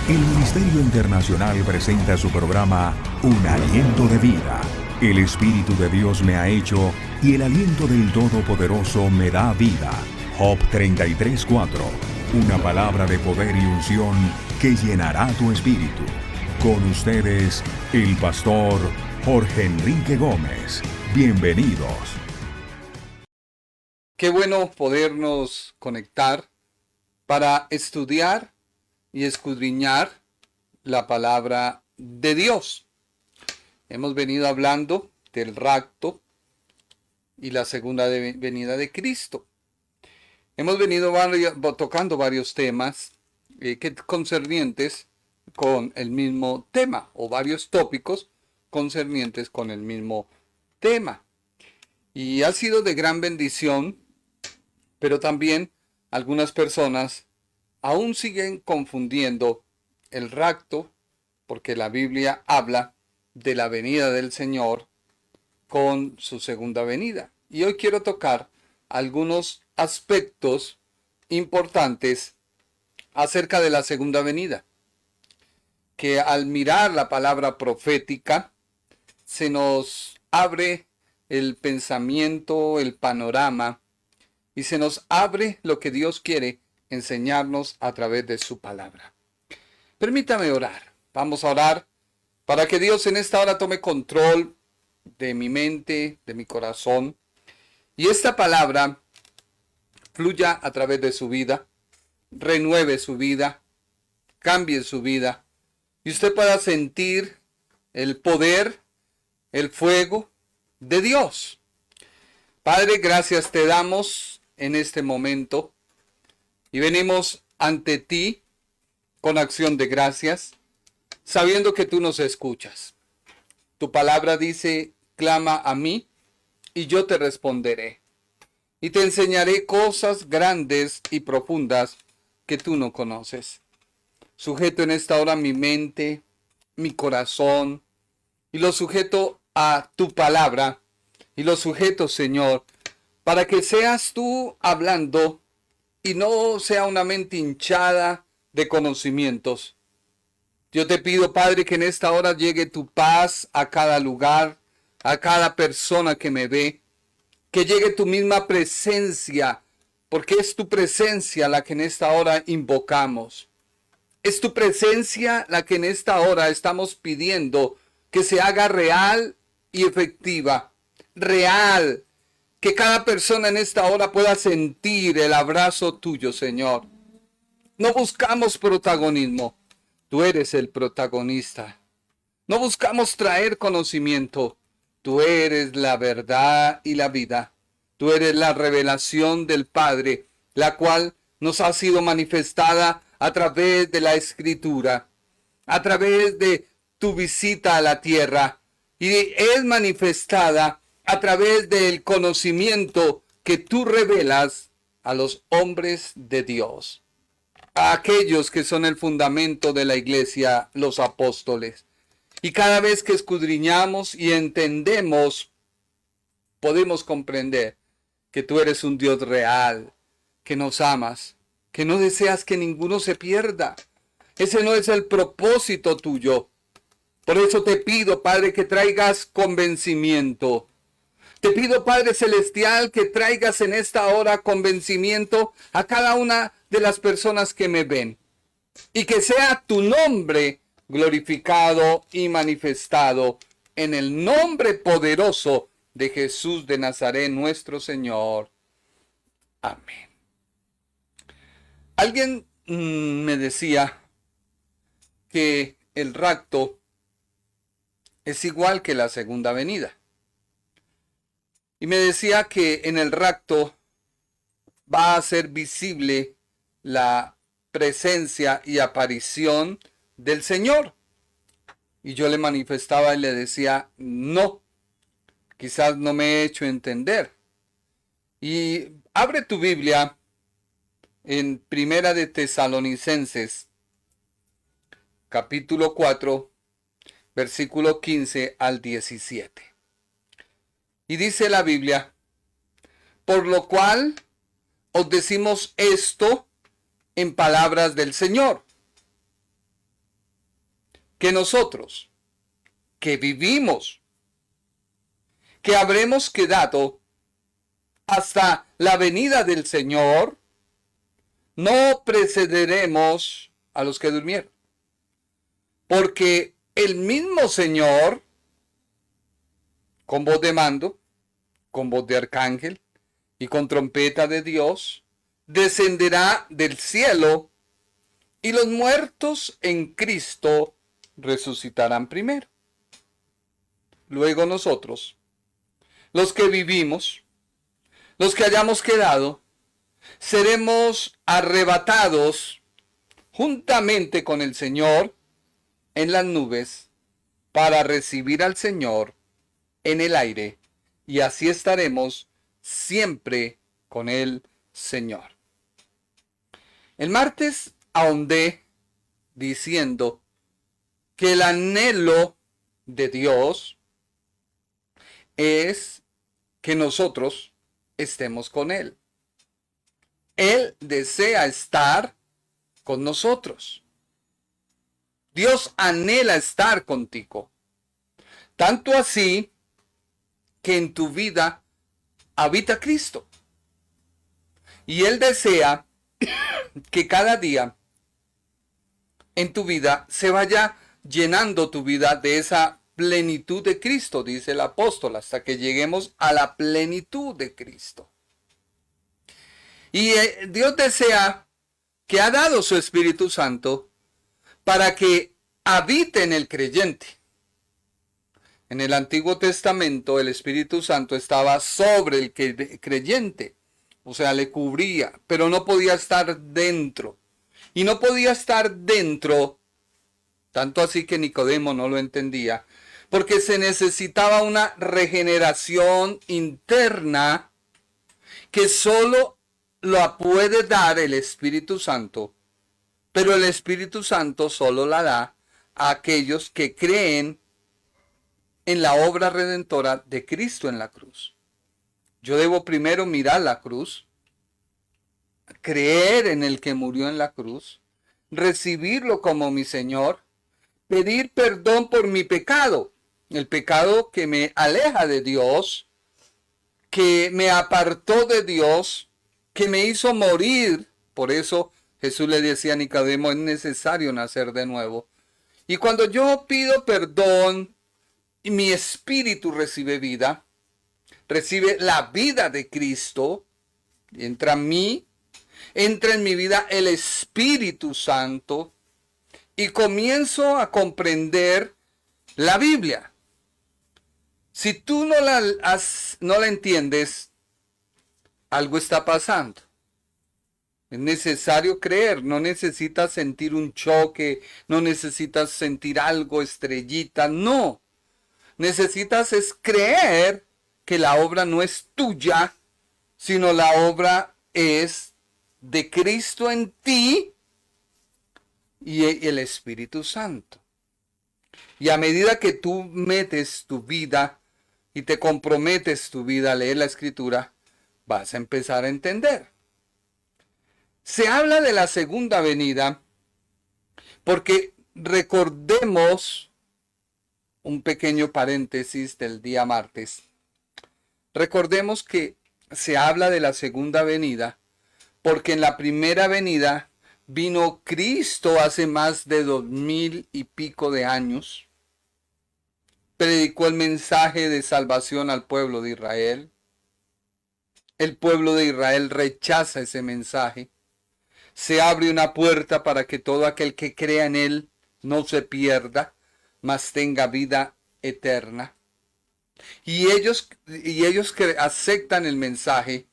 El Ministerio Internacional presenta su programa Un Aliento de Vida. El Espíritu de Dios me ha hecho y el aliento del Todopoderoso me da vida. Job 33:4. Una palabra de poder y unción que llenará tu espíritu. Con ustedes, el pastor Jorge Enrique Gómez. Bienvenidos. Qué bueno podernos conectar para estudiar y escudriñar la palabra de Dios. Hemos venido hablando del rapto y la segunda venida de Cristo. Hemos venido tocando varios temas concernientes con el mismo tema, o varios tópicos concernientes con el mismo tema. Y ha sido de gran bendición, pero también algunas personas aún siguen confundiendo el rapto, porque la Biblia habla de la venida del Señor con su segunda venida. Y hoy quiero tocar algunos aspectos importantes acerca de la segunda venida, que al mirar la palabra profética se nos abre el pensamiento, el panorama, y se nos abre lo que Dios quiere enseñarnos a través de su palabra. Permítame orar. Vamos a orar para que Dios en esta hora tome control de mi mente, de mi corazón, y esta palabra fluya a través de su vida, renueve su vida, cambie su vida, y usted pueda sentir el poder, el fuego de Dios. Padre, gracias te damos en este momento y venimos ante ti con acción de gracias, sabiendo que tú nos escuchas. Tu palabra dice, clama a mí y yo te responderé. Y te enseñaré cosas grandes y profundas que tú no conoces. Sujeto en esta hora mi mente, mi corazón, y lo sujeto a tu palabra, y lo sujeto, Señor, para que seas tú hablando y no sea una mente hinchada de conocimientos. Yo te pido, Padre, que en esta hora llegue tu paz a cada lugar, a cada persona que me ve, que llegue tu misma presencia, porque es tu presencia la que en esta hora invocamos. Es tu presencia la que en esta hora estamos pidiendo que se haga real y efectiva. Real. Que cada persona en esta hora pueda sentir el abrazo tuyo, Señor. No buscamos protagonismo. Tú eres el protagonista. No buscamos traer conocimiento. Tú eres la verdad y la vida. Tú eres la revelación del Padre, la cual nos ha sido manifestada a través de la Escritura, a través de tu visita a la tierra. Y es manifestada a través del conocimiento que tú revelas a los hombres de Dios, a aquellos que son el fundamento de la iglesia, los apóstoles. Y cada vez que escudriñamos y entendemos, podemos comprender que tú eres un Dios real, que nos amas, que no deseas que ninguno se pierda. Ese no es el propósito tuyo. Por eso te pido, Padre, que traigas convencimiento. Te pido, Padre Celestial, que traigas en esta hora convencimiento a cada una de las personas que me ven. Y que sea tu nombre glorificado y manifestado en el nombre poderoso de Jesús de Nazaret, nuestro Señor. Amén. Alguien me decía que el rapto es igual que la segunda venida. Y me decía que en el rapto va a ser visible la presencia y aparición del Señor. Y yo le manifestaba y le decía, no, quizás no me he hecho entender. Y abre tu Biblia en Primera de Tesalonicenses, capítulo 4, versículo 15 al 17. Y dice la Biblia, por lo cual os decimos esto en palabras del Señor, que nosotros, que vivimos, que habremos quedado hasta la venida del Señor, no precederemos a los que durmieron. Porque el mismo Señor, con voz de mando, con voz de arcángel y con trompeta de Dios, descenderá del cielo y los muertos en Cristo resucitarán primero. Luego nosotros, los que vivimos, los que hayamos quedado, seremos arrebatados juntamente con el Señor en las nubes para recibir al Señor en el aire, y así estaremos siempre con el Señor. El martes ahondé diciendo que el anhelo de Dios es que nosotros estemos con Él. Él desea estar con nosotros. Dios anhela estar contigo. Tanto así que en tu vida habita Cristo. Y Él desea que cada día en tu vida se vaya llenando tu vida de esa plenitud de Cristo, dice el apóstol, hasta que lleguemos a la plenitud de Cristo. Y Dios desea, que ha dado su Espíritu Santo para que habite en el creyente. En el Antiguo Testamento el Espíritu Santo estaba sobre el creyente, o sea, le cubría, pero no podía estar dentro. Y no podía estar dentro, tanto así que Nicodemo no lo entendía, porque se necesitaba una regeneración interna que solo la puede dar el Espíritu Santo, pero el Espíritu Santo solo la da a aquellos que creen en la obra redentora de Cristo en la cruz. Yo debo primero mirar la cruz, creer en el que murió en la cruz, recibirlo como mi Señor, pedir perdón por mi pecado, el pecado que me aleja de Dios, que me apartó de Dios, que me hizo morir. Por eso Jesús le decía a Nicodemo, es necesario nacer de nuevo. Y cuando yo pido perdón y mi espíritu recibe vida, recibe la vida de Cristo, entra en mí, entra en mi vida el Espíritu Santo y comienzo a comprender la Biblia. Si tú no la entiendes, algo está pasando. Es necesario creer, no necesitas sentir un choque, no necesitas sentir algo estrellita, no. Necesitas es creer que la obra no es tuya, sino la obra es de Cristo en ti y el Espíritu Santo. Y a medida que tú metes tu vida y te comprometes tu vida a leer la Escritura, vas a empezar a entender. Se habla de la segunda venida porque recordemos un pequeño paréntesis del día martes. Recordemos que se habla de la segunda venida porque en la primera venida vino Cristo hace más de 2000 y pico de años. Predicó el mensaje de salvación al pueblo de Israel. El pueblo de Israel rechaza ese mensaje. Se abre una puerta para que todo aquel que crea en él no se pierda, mas tenga vida eterna. Y ellos que aceptan el mensaje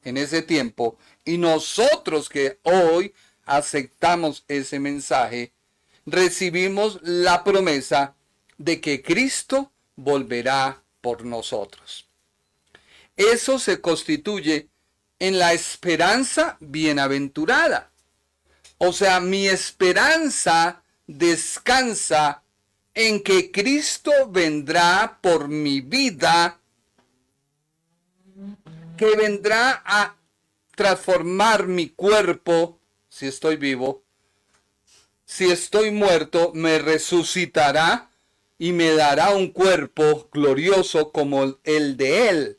en ese tiempo, y nosotros que hoy aceptamos ese mensaje, recibimos la promesa de que Cristo volverá por nosotros. Eso se constituye en la esperanza bienaventurada. O sea, mi esperanza descansa en que Cristo vendrá por mi vida, que vendrá a transformar mi cuerpo, si estoy vivo, si estoy muerto, me resucitará y me dará un cuerpo glorioso como el de Él.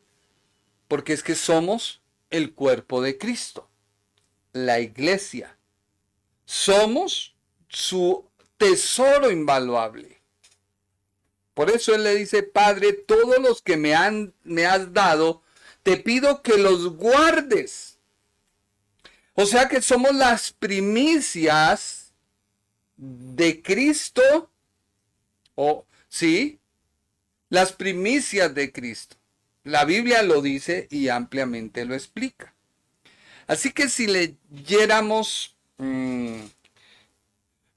Porque es que somos el cuerpo de Cristo, la iglesia. Somos su tesoro invaluable. Por eso Él le dice, Padre, todos los que me has dado, te pido que los guardes. O sea que somos las primicias de Cristo, sí, las primicias de Cristo. La Biblia lo dice y ampliamente lo explica. Así que si leyéramos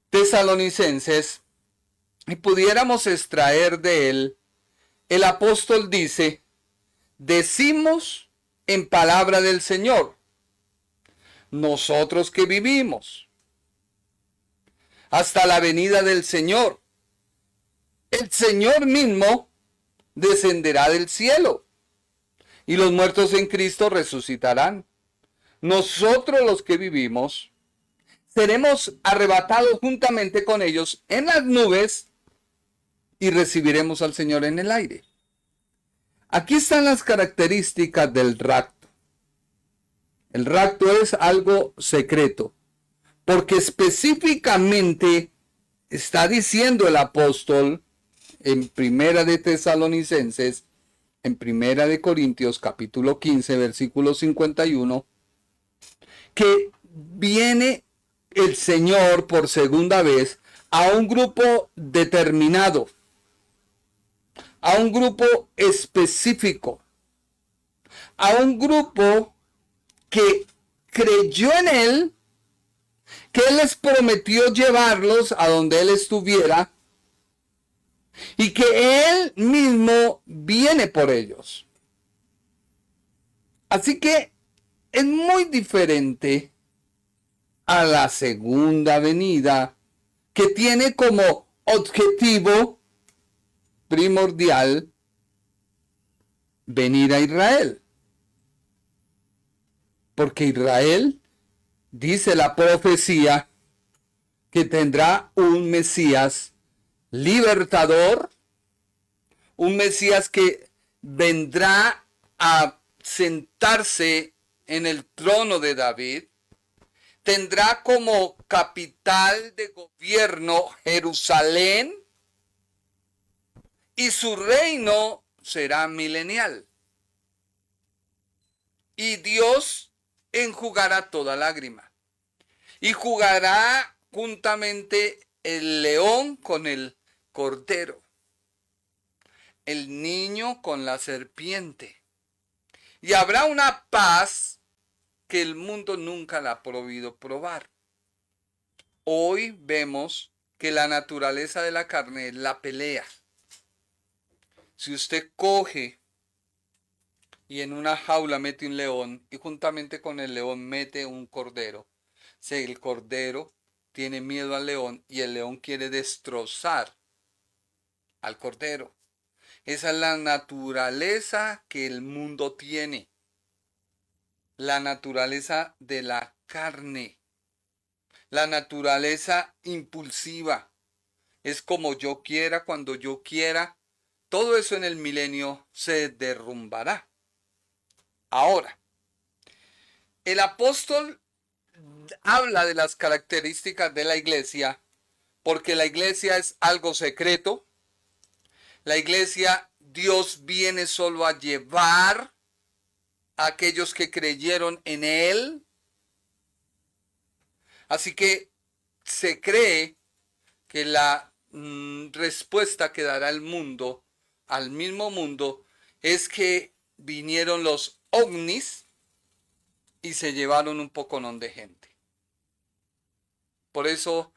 Tesalonicenses y pudiéramos extraer de él, el apóstol dice, decimos en palabra del Señor, nosotros que vivimos hasta la venida del Señor, el Señor mismo descenderá del cielo y los muertos en Cristo resucitarán. Nosotros los que vivimos seremos arrebatados juntamente con ellos en las nubes y recibiremos al Señor en el aire. Aquí están las características del rapto. El rapto es algo secreto, porque específicamente está diciendo el apóstol en Primera de Tesalonicenses, en Primera de Corintios capítulo 15, versículo 51, que viene el Señor por segunda vez a un grupo determinado, a un grupo específico, a un grupo que creyó en Él, que Él les prometió llevarlos a donde Él estuviera y que Él mismo viene por ellos. Así que es muy diferente a la segunda venida, que tiene como objetivo primordial venir a Israel. Porque Israel, dice la profecía, que tendrá un Mesías libertador, un Mesías que vendrá a sentarse en el trono de David, tendrá como capital de gobierno Jerusalén y su reino será milenial. Y Dios enjugará toda lágrima y jugará juntamente el león con el cordero, el niño con la serpiente, y habrá una paz que el mundo nunca la ha podido probar. Hoy vemos que la naturaleza de la carne es la pelea. Si usted coge y en una jaula mete un león y juntamente con el león mete un cordero, si el cordero tiene miedo al león y el león quiere destrozar al cordero. Esa es la naturaleza que el mundo tiene. La naturaleza de la carne. La naturaleza impulsiva. Es como yo quiera, cuando yo quiera. Todo eso en el milenio se derrumbará. Ahora, el apóstol habla de las características de la iglesia, porque la iglesia es algo secreto. La iglesia, Dios viene solo a llevar a aquellos que creyeron en Él. Así que se cree que la respuesta que dará el mundo, al mismo mundo, es que vinieron los ovnis y se llevaron un poconón de gente. Por eso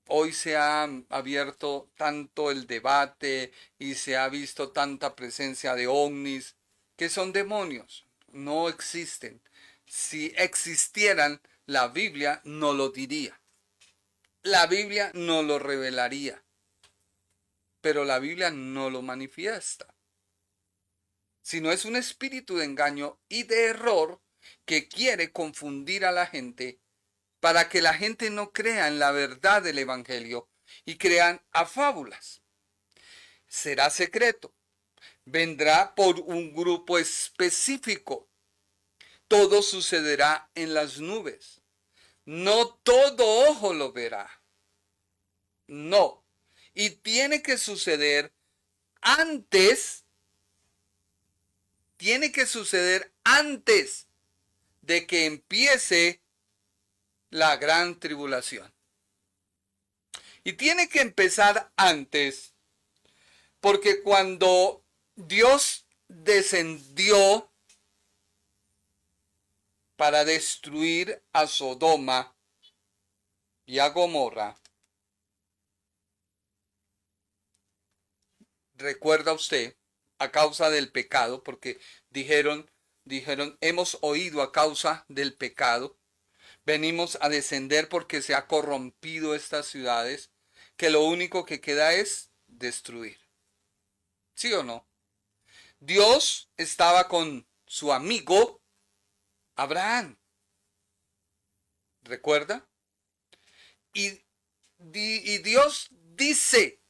hoy se ha abierto tanto el debate y se ha visto tanta presencia de ovnis, que son demonios, no existen. Si existieran, la Biblia no lo diría. La Biblia no lo revelaría. Pero la Biblia no lo manifiesta. Sino es un espíritu de engaño y de error que quiere confundir a la gente para que la gente no crea en la verdad del Evangelio y crean a fábulas. Será secreto. Vendrá por un grupo específico. Todo sucederá en las nubes. No todo ojo lo verá. No. Y tiene que suceder antes. Tiene que suceder antes de que empiece la gran tribulación. Y tiene que empezar antes, porque cuando Dios descendió para destruir a Sodoma y a Gomorra, recuerda usted, a causa del pecado, porque dijeron, hemos oído a causa del pecado, venimos a descender porque se ha corrompido estas ciudades, que lo único que queda es destruir. ¿Sí o no? Dios estaba con su amigo Abraham. ¿Recuerda? Y Dios dice,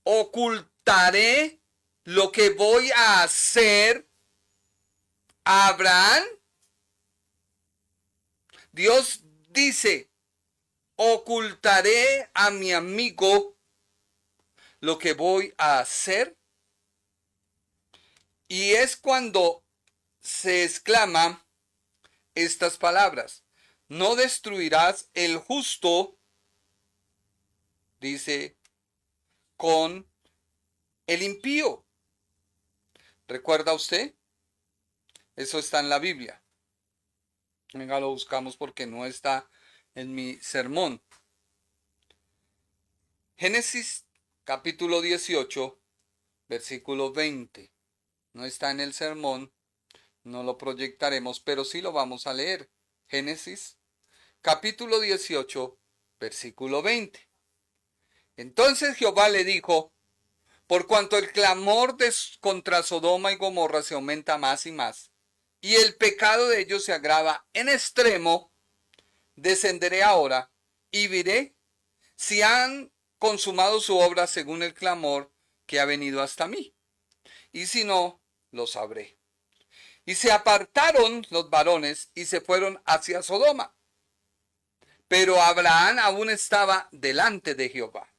ocultaré lo que voy a hacer a Abraham. Dios dice, ocultaré a mi amigo lo que voy a hacer. Y es cuando se exclama estas palabras. No destruirás el justo, dice, con el impío. ¿Recuerda usted? Eso está en la Biblia. Venga, lo buscamos porque no está en mi sermón. Génesis capítulo 18, versículo 20. No está en el sermón, no lo proyectaremos, pero sí lo vamos a leer. Génesis capítulo 18, versículo 20. Entonces Jehová le dijo, por cuanto el clamor contra Sodoma y Gomorra se aumenta más y más, y el pecado de ellos se agrava en extremo, descenderé ahora y veré si han consumado su obra según el clamor que ha venido hasta mí. Y si no, lo sabré. Y se apartaron los varones y se fueron hacia Sodoma. Pero Abraham aún estaba delante de Jehová.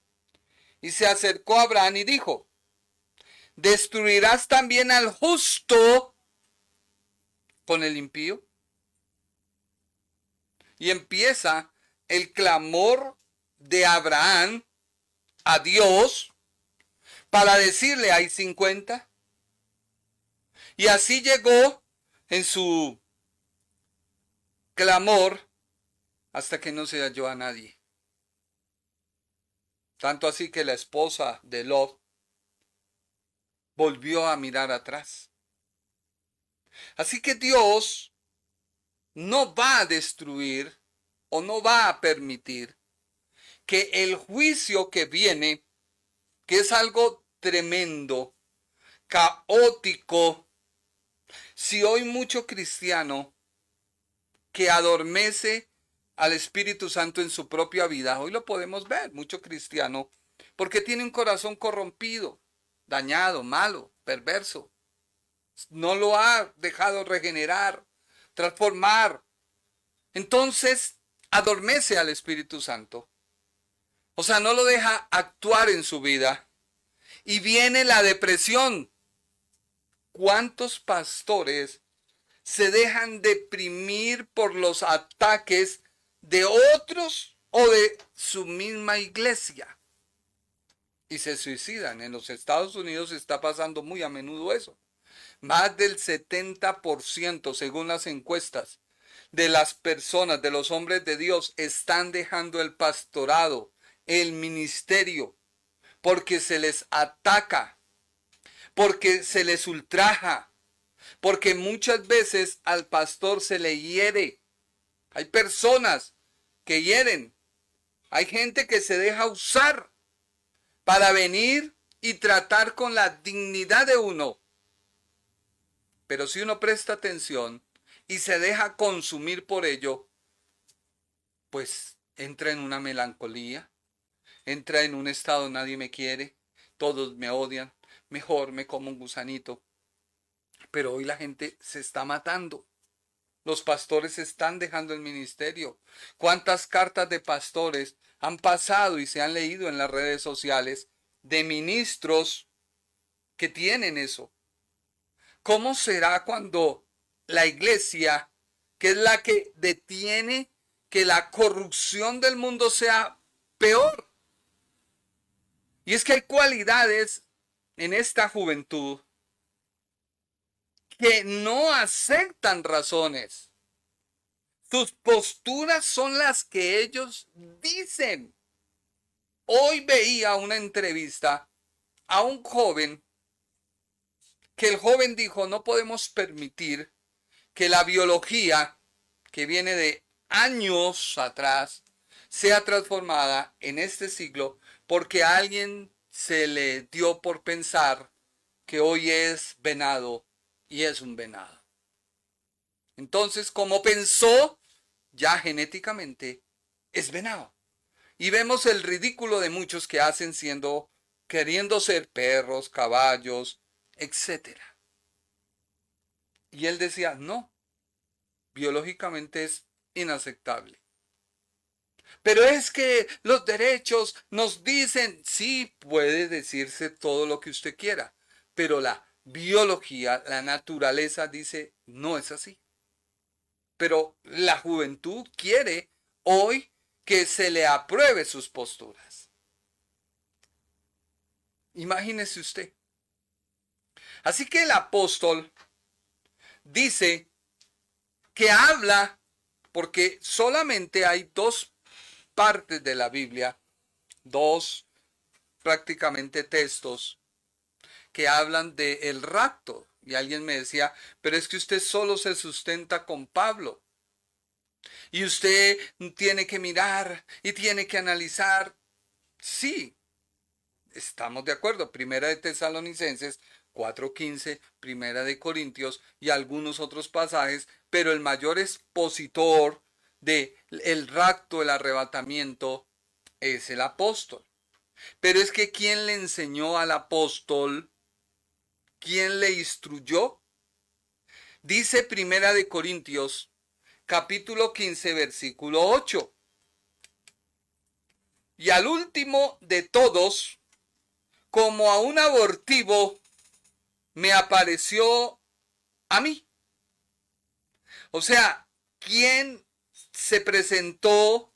Y se acercó a Abraham y dijo, ¿destruirás también al justo con el impío? Y empieza el clamor de Abraham a Dios para decirle, hay 50. Y así llegó en su clamor hasta que no se halló a nadie. Tanto así que la esposa de Lot volvió a mirar atrás. Así que Dios no va a destruir o no va a permitir que el juicio que viene, que es algo tremendo, caótico, si hoy mucho cristiano que adormece al Espíritu Santo en su propia vida, hoy lo podemos ver, mucho cristiano, porque tiene un corazón corrompido, dañado, malo, perverso. No lo ha dejado regenerar, transformar. Entonces, adormece al Espíritu Santo. O sea, no lo deja actuar en su vida. Y viene la depresión. ¿Cuántos pastores se dejan deprimir por los ataques de otros o de su misma iglesia? Y se suicidan. En los Estados Unidos está pasando muy a menudo eso. Más del 70%, según las encuestas, de las personas, de los hombres de Dios, están dejando el pastorado, el ministerio, porque se les ataca, porque se les ultraja, porque muchas veces al pastor se le hiere. Hay personas que hieren, hay gente que se deja usar para venir y tratar con la dignidad de uno. Pero si uno presta atención y se deja consumir por ello, pues entra en una melancolía, entra en un estado nadie me quiere, todos me odian, mejor me como un gusanito. Pero hoy la gente se está matando. Los pastores están dejando el ministerio. ¿Cuántas cartas de pastores han pasado y se han leído en las redes sociales de ministros que tienen eso? ¿Cómo será cuando la iglesia, que es la que detiene que la corrupción del mundo sea peor? Y es que hay cualidades en esta juventud que no aceptan razones. Sus posturas son las que ellos dicen. Hoy veía una entrevista a un joven que el joven dijo, no podemos permitir que la biología, que viene de años atrás, sea transformada en este siglo porque a alguien se le dio por pensar que hoy es venado y es un venado. Entonces, como pensó, ya genéticamente es venado. Y vemos el ridículo de muchos que hacen queriendo ser perros, caballos, etc. Y él decía, no, biológicamente es inaceptable. Pero es que los derechos nos dicen, sí, puede decirse todo lo que usted quiera, pero la biología, la naturaleza dice, no es así. Pero la juventud quiere hoy que se le apruebe sus posturas. Imagínese usted. Así que el apóstol dice que habla, porque solamente hay dos partes de la Biblia, dos prácticamente textos que hablan del rapto. Y alguien me decía, pero es que usted solo se sustenta con Pablo. Y usted tiene que mirar y tiene que analizar. Sí, estamos de acuerdo. Primera de Tesalonicenses 4:15, Primera de Corintios y algunos otros pasajes, pero el mayor expositor de el rapto, el arrebatamiento, es el apóstol. Pero es que ¿quién le enseñó al apóstol? ¿Quién le instruyó? Dice Primera de Corintios, capítulo 15, versículo 8. Y al último de todos, como a un abortivo, me apareció a mí. O sea, ¿quién se presentó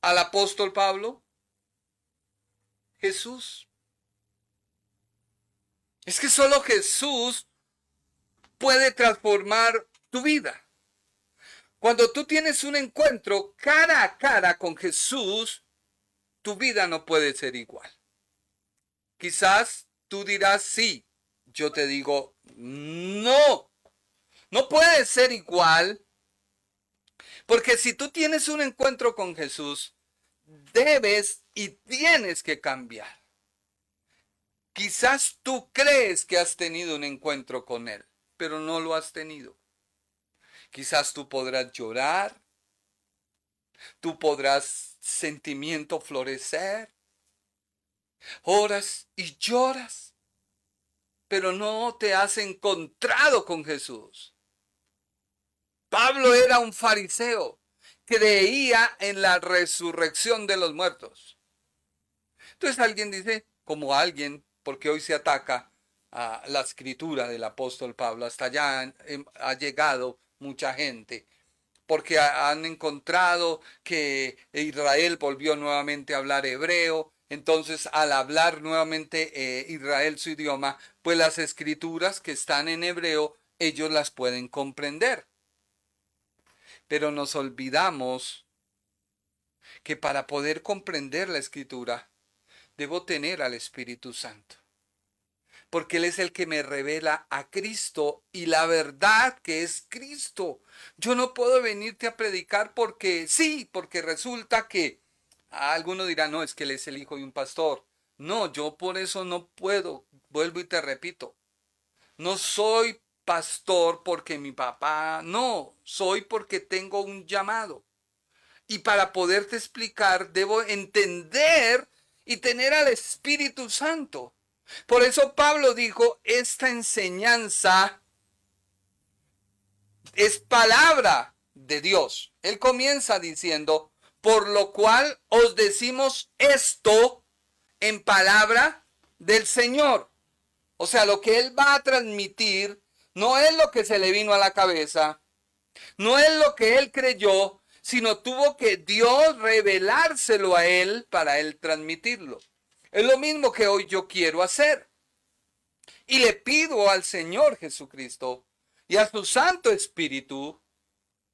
al apóstol Pablo? Jesús. Es que solo Jesús puede transformar tu vida. Cuando tú tienes un encuentro cara a cara con Jesús, tu vida no puede ser igual. Quizás tú dirás sí, yo te digo no, no puede ser igual, porque si tú tienes un encuentro con Jesús, debes y tienes que cambiar. Quizás tú crees que has tenido un encuentro con Él, pero no lo has tenido. Quizás tú podrás llorar, tú podrás sentimiento florecer, oras y lloras, pero no te has encontrado con Jesús. Pablo era un fariseo, creía en la resurrección de los muertos. Entonces alguien dice, como alguien, porque hoy se ataca a la escritura del apóstol Pablo, hasta allá ha llegado mucha gente, porque han encontrado que Israel volvió nuevamente a hablar hebreo. Entonces, al hablar nuevamente Israel su idioma, pues las escrituras que están en hebreo, ellos las pueden comprender. Pero nos olvidamos que para poder comprender la escritura, debo tener al Espíritu Santo. Porque Él es el que me revela a Cristo y la verdad que es Cristo. Yo no puedo venirte a predicar porque sí, porque resulta que alguno dirá, no, es que Él es el hijo de un pastor. No, yo por eso no puedo. Vuelvo y te repito. No soy pastor porque mi papá, no, soy porque tengo un llamado. Y para poderte explicar, debo entender y tener al Espíritu Santo. Por eso Pablo dijo, esta enseñanza es palabra de Dios. Él comienza diciendo, por lo cual os decimos esto en palabra del Señor. O sea, lo que él va a transmitir no es lo que se le vino a la cabeza, no es lo que él creyó, sino tuvo que Dios revelárselo a él para él transmitirlo. Es lo mismo que hoy yo quiero hacer. Y le pido al Señor Jesucristo y a su Santo Espíritu,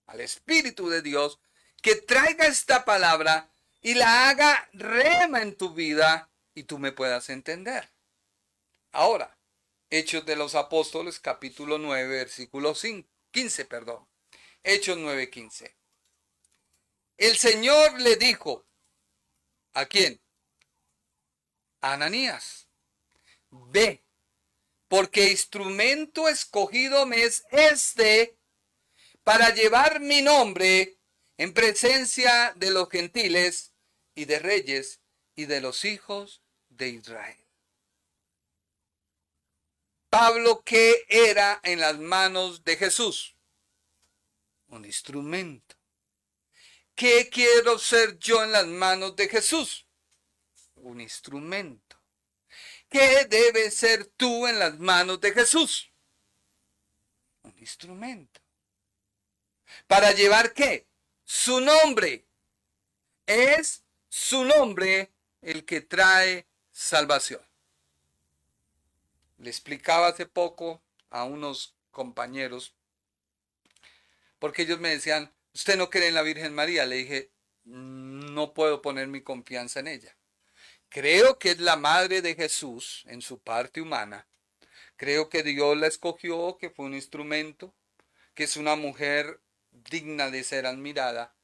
al Espíritu de Dios, que traiga esta palabra y la haga rema en tu vida y tú me puedas entender. Ahora, Hechos de los Apóstoles, capítulo 9, versículo 15. Hechos 9:15. El Señor le dijo, ¿a quién? A Ananías, ve, porque instrumento escogido me es este para llevar mi nombre en presencia de los gentiles y de reyes y de los hijos de Israel. Pablo, ¿qué era en las manos de Jesús? Un instrumento. ¿Qué quiero ser yo en las manos de Jesús? Un instrumento. ¿Qué debes ser tú en las manos de Jesús? Un instrumento. ¿Para llevar qué? Su nombre. Es su nombre el que trae salvación. Le explicaba hace poco a unos compañeros, porque ellos me decían, ¿usted no cree en la Virgen María? Le dije, no puedo poner mi confianza en ella. Creo que es la madre de Jesús en su parte humana. Creo que Dios la escogió, que fue un instrumento, que es una mujer digna de ser admirada,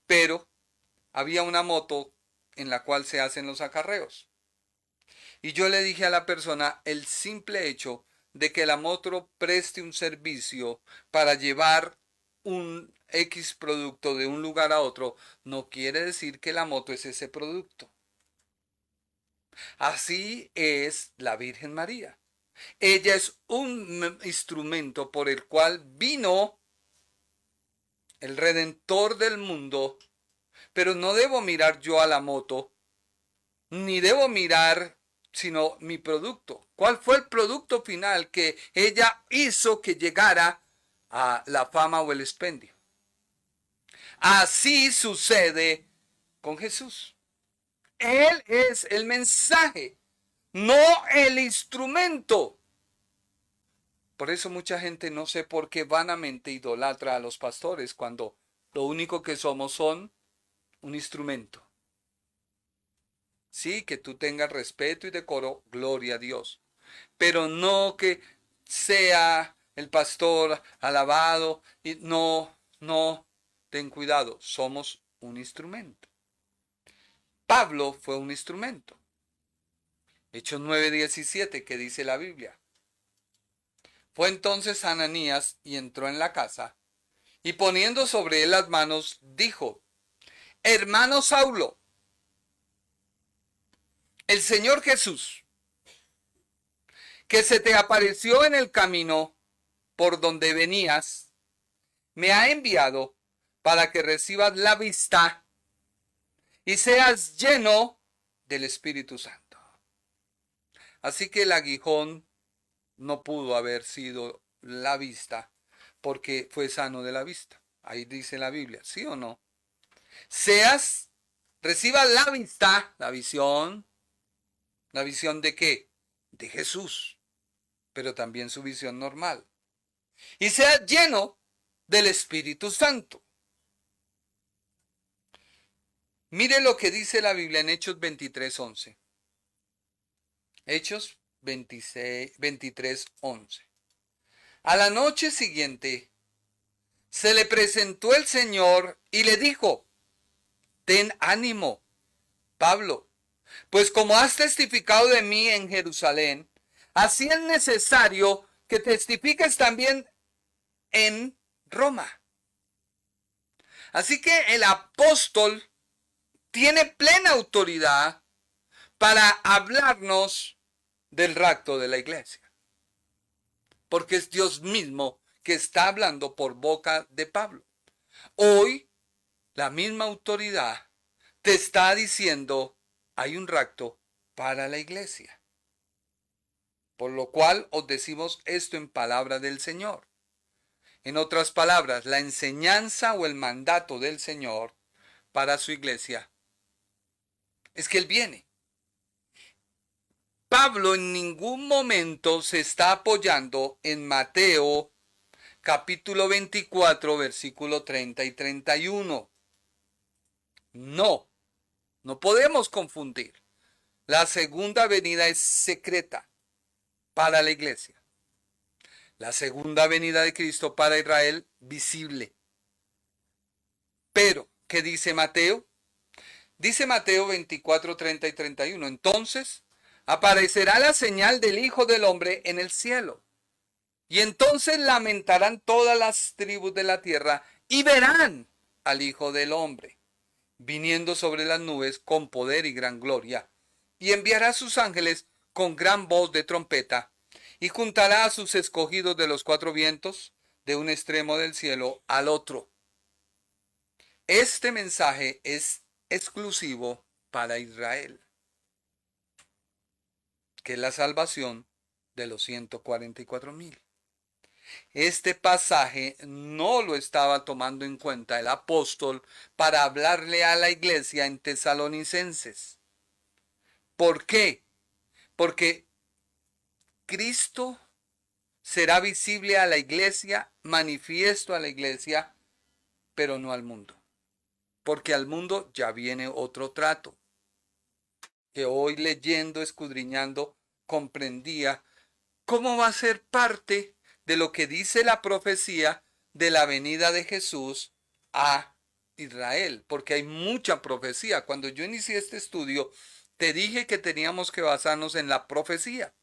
pero había una moto en la cual se hacen los acarreos. Y yo le dije a la persona, el simple hecho de que la moto preste un servicio para llevar un X producto de un lugar a otro, no quiere decir que la moto es ese producto. Así es la Virgen María. Ella es un instrumento por el cual vino el Redentor del mundo, pero no debo mirar yo a la moto, ni debo mirar sino mi producto. ¿Cuál fue el producto final que ella hizo que llegara a la fama o el expendio? Así sucede con Jesús. Él es el mensaje, no el instrumento. Por eso mucha gente, no sé por qué vanamente idolatra a los pastores cuando lo único que somos son un instrumento. Sí, que tú tengas respeto y decoro, gloria a Dios. Pero no que sea el pastor alabado y no, ten cuidado, somos un instrumento. Pablo fue un instrumento. Hechos 9:17, que dice la Biblia. Fue entonces Ananías y entró en la casa, y poniendo sobre él las manos, dijo, hermano Saulo, el Señor Jesús, que se te apareció en el camino por donde venías, me ha enviado para que recibas la vista y seas lleno del Espíritu Santo. Así que el aguijón no pudo haber sido la vista, porque fue sano de la vista. Ahí dice la Biblia, ¿sí o no? Recibas la vista, la visión. ¿La visión de qué? De Jesús, pero también su visión normal. Y sea lleno del Espíritu Santo. Mire lo que dice la Biblia en Hechos 23:11. Hechos 23:11. A la noche siguiente se le presentó el Señor y le dijo, ten ánimo, Pablo, pues como has testificado de mí en Jerusalén, así es necesario que testifiques también en Roma. Así que el apóstol tiene plena autoridad para hablarnos del rapto de la iglesia. Porque es Dios mismo que está hablando por boca de Pablo. Hoy, la misma autoridad te está diciendo, hay un rapto para la iglesia. Por lo cual os decimos esto en palabra del Señor. En otras palabras, la enseñanza o el mandato del Señor para su iglesia es que Él viene. Pablo en ningún momento se está apoyando en Mateo capítulo 24, versículo 30 y 31. No podemos confundir. La segunda venida es secreta para la iglesia. La segunda venida de Cristo para Israel, visible. Pero, ¿qué dice Mateo? Dice Mateo 24, 30 y 31. Entonces, aparecerá la señal del Hijo del Hombre en el cielo. Y entonces lamentarán todas las tribus de la tierra y verán al Hijo del Hombre, viniendo sobre las nubes con poder y gran gloria. Y enviará a sus ángeles con gran voz de trompeta, y juntará a sus escogidos de los cuatro vientos, de un extremo del cielo al otro. Este mensaje es exclusivo para Israel, que es la salvación de los 144,000. Este pasaje no lo estaba tomando en cuenta el apóstol para hablarle a la iglesia en Tesalonicenses. ¿Por qué? Porque Cristo será visible a la iglesia, manifiesto a la iglesia, pero no al mundo. Porque al mundo ya viene otro trato, que hoy leyendo, escudriñando, comprendía cómo va a ser parte de lo que dice la profecía de la venida de Jesús a Israel, porque hay mucha profecía. Cuando yo inicié este estudio, te dije que teníamos que basarnos en la profecía.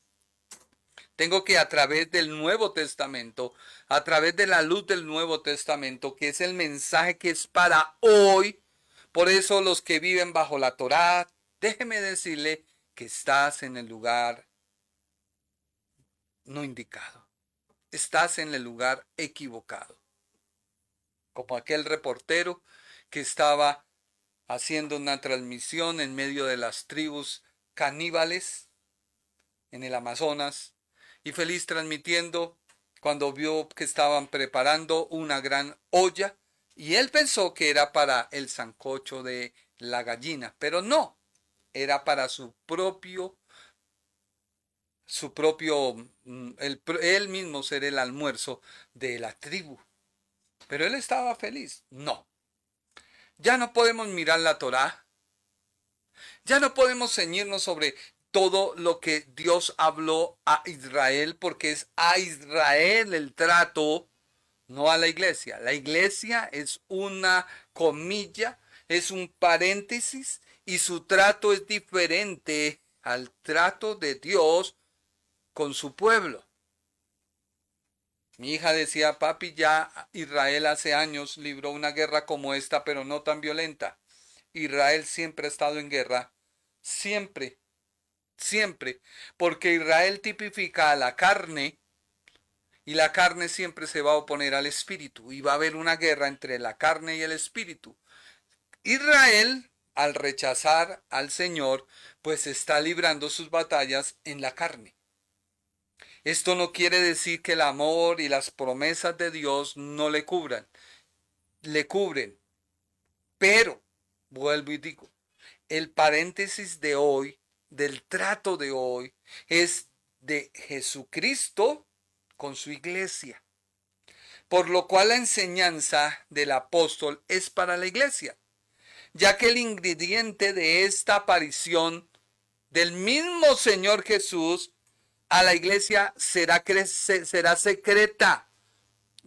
Tengo que a través del Nuevo Testamento, a través de la luz del Nuevo Testamento, que es el mensaje que es para hoy. Por eso los que viven bajo la Torá, déjeme decirle que estás en el lugar no indicado. Estás en el lugar equivocado. Como aquel reportero que estaba haciendo una transmisión en medio de las tribus caníbales en el Amazonas, y feliz transmitiendo cuando vio que estaban preparando una gran olla, y él pensó que era para el sancocho de la gallina, pero no, era para él mismo ser el almuerzo de la tribu. Pero él estaba feliz. No. Ya no podemos mirar la Torá. Ya no podemos ceñirnos sobre todo lo que Dios habló a Israel, porque es a Israel el trato, no a la iglesia. La iglesia es una comilla, es un paréntesis, y su trato es diferente al trato de Dios con su pueblo. Mi hija decía, papi, ya Israel hace años libró una guerra como esta, pero no tan violenta. Israel siempre ha estado en guerra, siempre, porque Israel tipifica a la carne, y la carne siempre se va a oponer al espíritu, y va a haber una guerra entre la carne y el espíritu. Israel, al rechazar al Señor, pues está librando sus batallas en la carne. Esto no quiere decir que el amor y las promesas de Dios no le cubran. Le cubren. Pero, vuelvo y digo, el paréntesis de hoy, del trato de hoy, es de Jesucristo con su iglesia. Por lo cual la enseñanza del apóstol es para la iglesia, ya que el ingrediente de esta aparición del mismo Señor Jesús a la iglesia será secreta.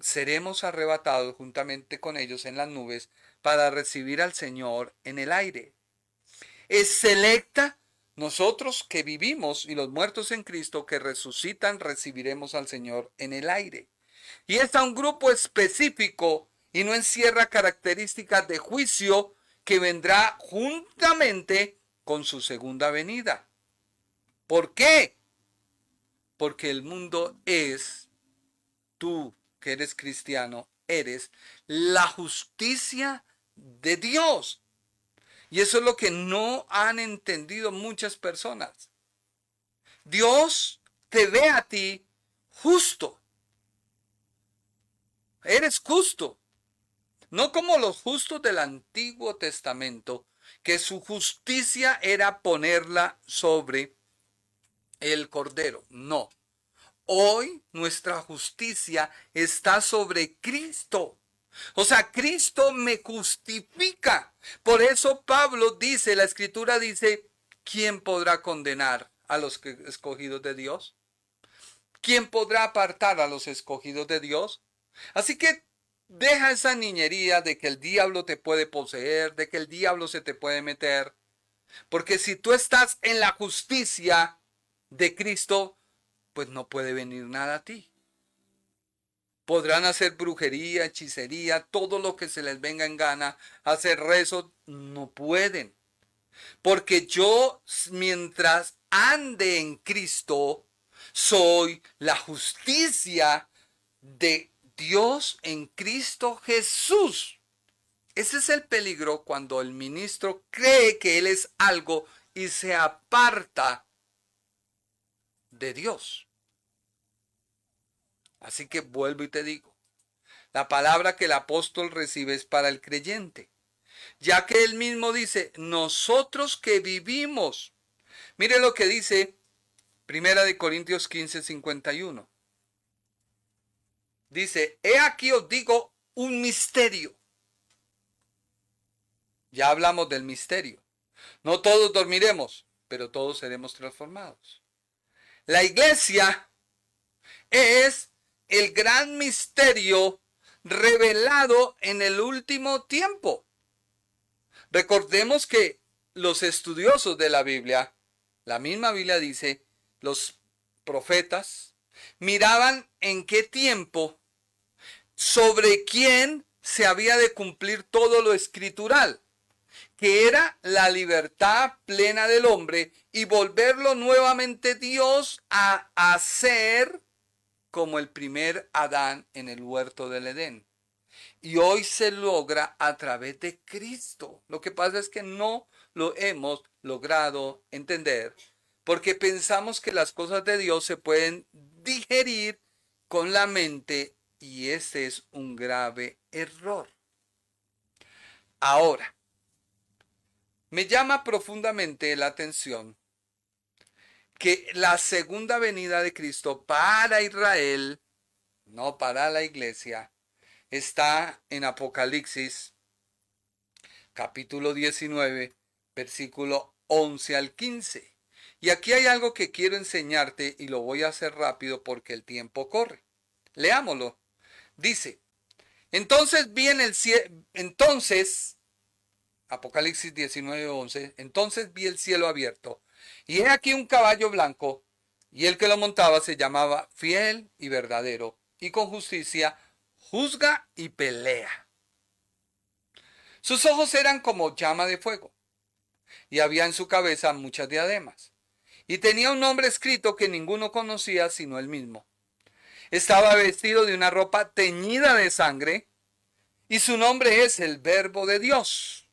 Seremos arrebatados juntamente con ellos en las nubes para recibir al Señor en el aire. Es selecta. Nosotros que vivimos y los muertos en Cristo que resucitan recibiremos al Señor en el aire. Y es a un grupo específico y no encierra características de juicio que vendrá juntamente con su segunda venida. ¿Por qué? Porque el mundo es, tú que eres cristiano, eres la justicia de Dios. Y eso es lo que no han entendido muchas personas. Dios te ve a ti justo. Eres justo. No como los justos del Antiguo Testamento, que su justicia era ponerla sobre el Cordero. No. Hoy nuestra justicia está sobre Cristo. O sea, Cristo me justifica. Por eso Pablo dice, la Escritura dice, ¿quién podrá condenar a los escogidos de Dios? ¿Quién podrá apartar a los escogidos de Dios? Así que deja esa niñería de que el diablo te puede poseer, de que el diablo se te puede meter. Porque si tú estás en la justicia de Cristo, pues no puede venir nada a ti. Podrán hacer brujería, hechicería, todo lo que se les venga en gana, hacer rezos, no pueden. Porque yo, mientras ande en Cristo, soy la justicia de Dios en Cristo Jesús. Ese es el peligro cuando el ministro cree que él es algo y se aparta de Dios. Así que vuelvo y te digo, la palabra que el apóstol recibe es para el creyente, ya que él mismo dice, nosotros que vivimos. Mire lo que dice 1 Corintios 15:51. Dice, he aquí os digo un misterio. Ya hablamos del misterio. No todos dormiremos, pero todos seremos transformados. La iglesia es el gran misterio revelado en el último tiempo. Recordemos que los estudiosos de la Biblia, la misma Biblia dice, los profetas miraban en qué tiempo, sobre quién se había de cumplir todo lo escritural, que era la libertad plena del hombre y volverlo nuevamente Dios a hacer como el primer Adán en el huerto del Edén. Y hoy se logra a través de Cristo. Lo que pasa es que no lo hemos logrado entender porque pensamos que las cosas de Dios se pueden digerir con la mente y ese es un grave error. Ahora, me llama profundamente la atención que la segunda venida de Cristo para Israel, no para la iglesia, está en Apocalipsis capítulo 19, versículo 11 al 15. Y aquí hay algo que quiero enseñarte y lo voy a hacer rápido porque el tiempo corre. Leámoslo. Dice, entonces vi en el cielo, Apocalipsis 19, 11, entonces vi el cielo abierto y he aquí un caballo blanco y el que lo montaba se llamaba Fiel y Verdadero y con justicia juzga y pelea. Sus ojos eran como llama de fuego y había en su cabeza muchas diademas y tenía un nombre escrito que ninguno conocía sino él mismo. Estaba vestido de una ropa teñida de sangre y su nombre es el Verbo de Dios.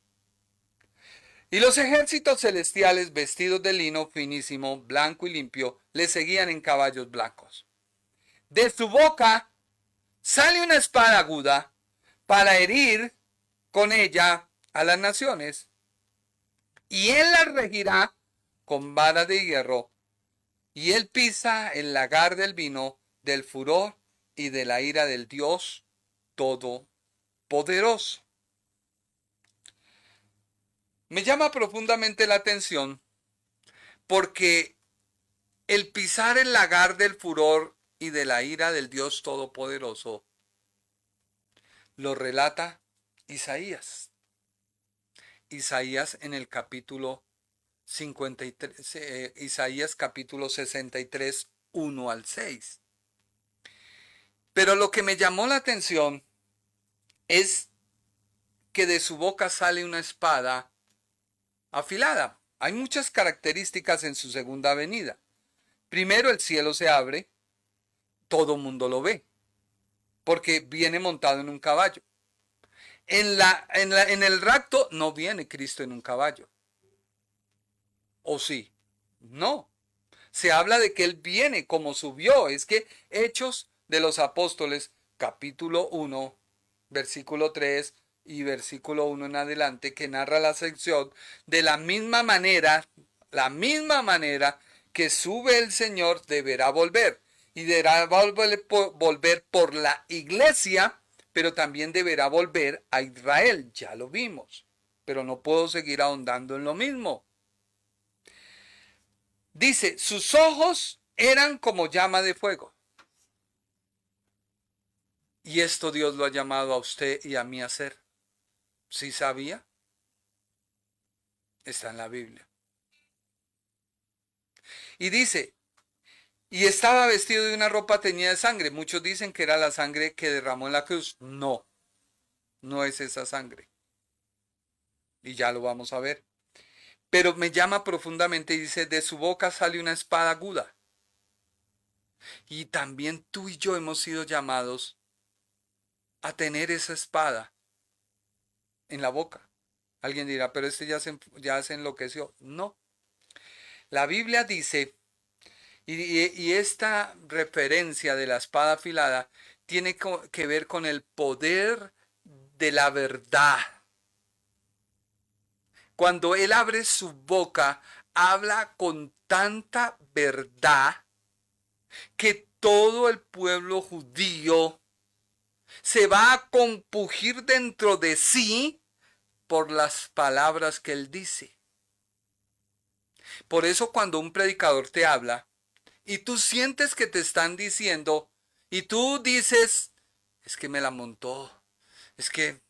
Y los ejércitos celestiales vestidos de lino finísimo, blanco y limpio, le seguían en caballos blancos. De su boca sale una espada aguda para herir con ella a las naciones. Y él las regirá con vara de hierro. Y él pisa el lagar del vino, del furor y de la ira del Dios Todopoderoso. Me llama profundamente la atención porque el pisar el lagar del furor y de la ira del Dios Todopoderoso lo relata Isaías. Isaías en el capítulo 53, Isaías capítulo 63, 1 al 6. Pero lo que me llamó la atención es que de su boca sale una espada afilada. Hay muchas características en su segunda venida. Primero, el cielo se abre, todo mundo lo ve, porque viene montado en un caballo. En el rapto no viene Cristo en un caballo. ¿O sí? No. Se habla de que Él viene como subió. Es que Hechos de los Apóstoles, capítulo 1, versículo 3 y versículo 1 en adelante, que narra la sección, de la misma manera que sube el Señor, deberá volver. Y deberá volver por la iglesia, pero también deberá volver a Israel. Ya lo vimos. Pero no puedo seguir ahondando en lo mismo. Dice, sus ojos eran como llama de fuego. Y esto Dios lo ha llamado a usted y a mí a hacer. ¿Sí sabía? Está en la Biblia. Y dice, y estaba vestido de una ropa teñida de sangre. Muchos dicen que era la sangre que derramó en la cruz. No, no es esa sangre. Y ya lo vamos a ver. Pero me llama profundamente y dice, de su boca sale una espada aguda. Y también tú y yo hemos sido llamados a tener esa espada en la boca. Alguien dirá, pero este ya se enloqueció. No. La Biblia dice, y esta referencia de la espada afilada tiene que ver con el poder de la verdad. Cuando Él abre su boca, habla con tanta verdad que todo el pueblo judío se va a compugir dentro de sí por las palabras que Él dice. Por eso cuando un predicador te habla y tú sientes que te están diciendo y tú dices, es que me la montó, es que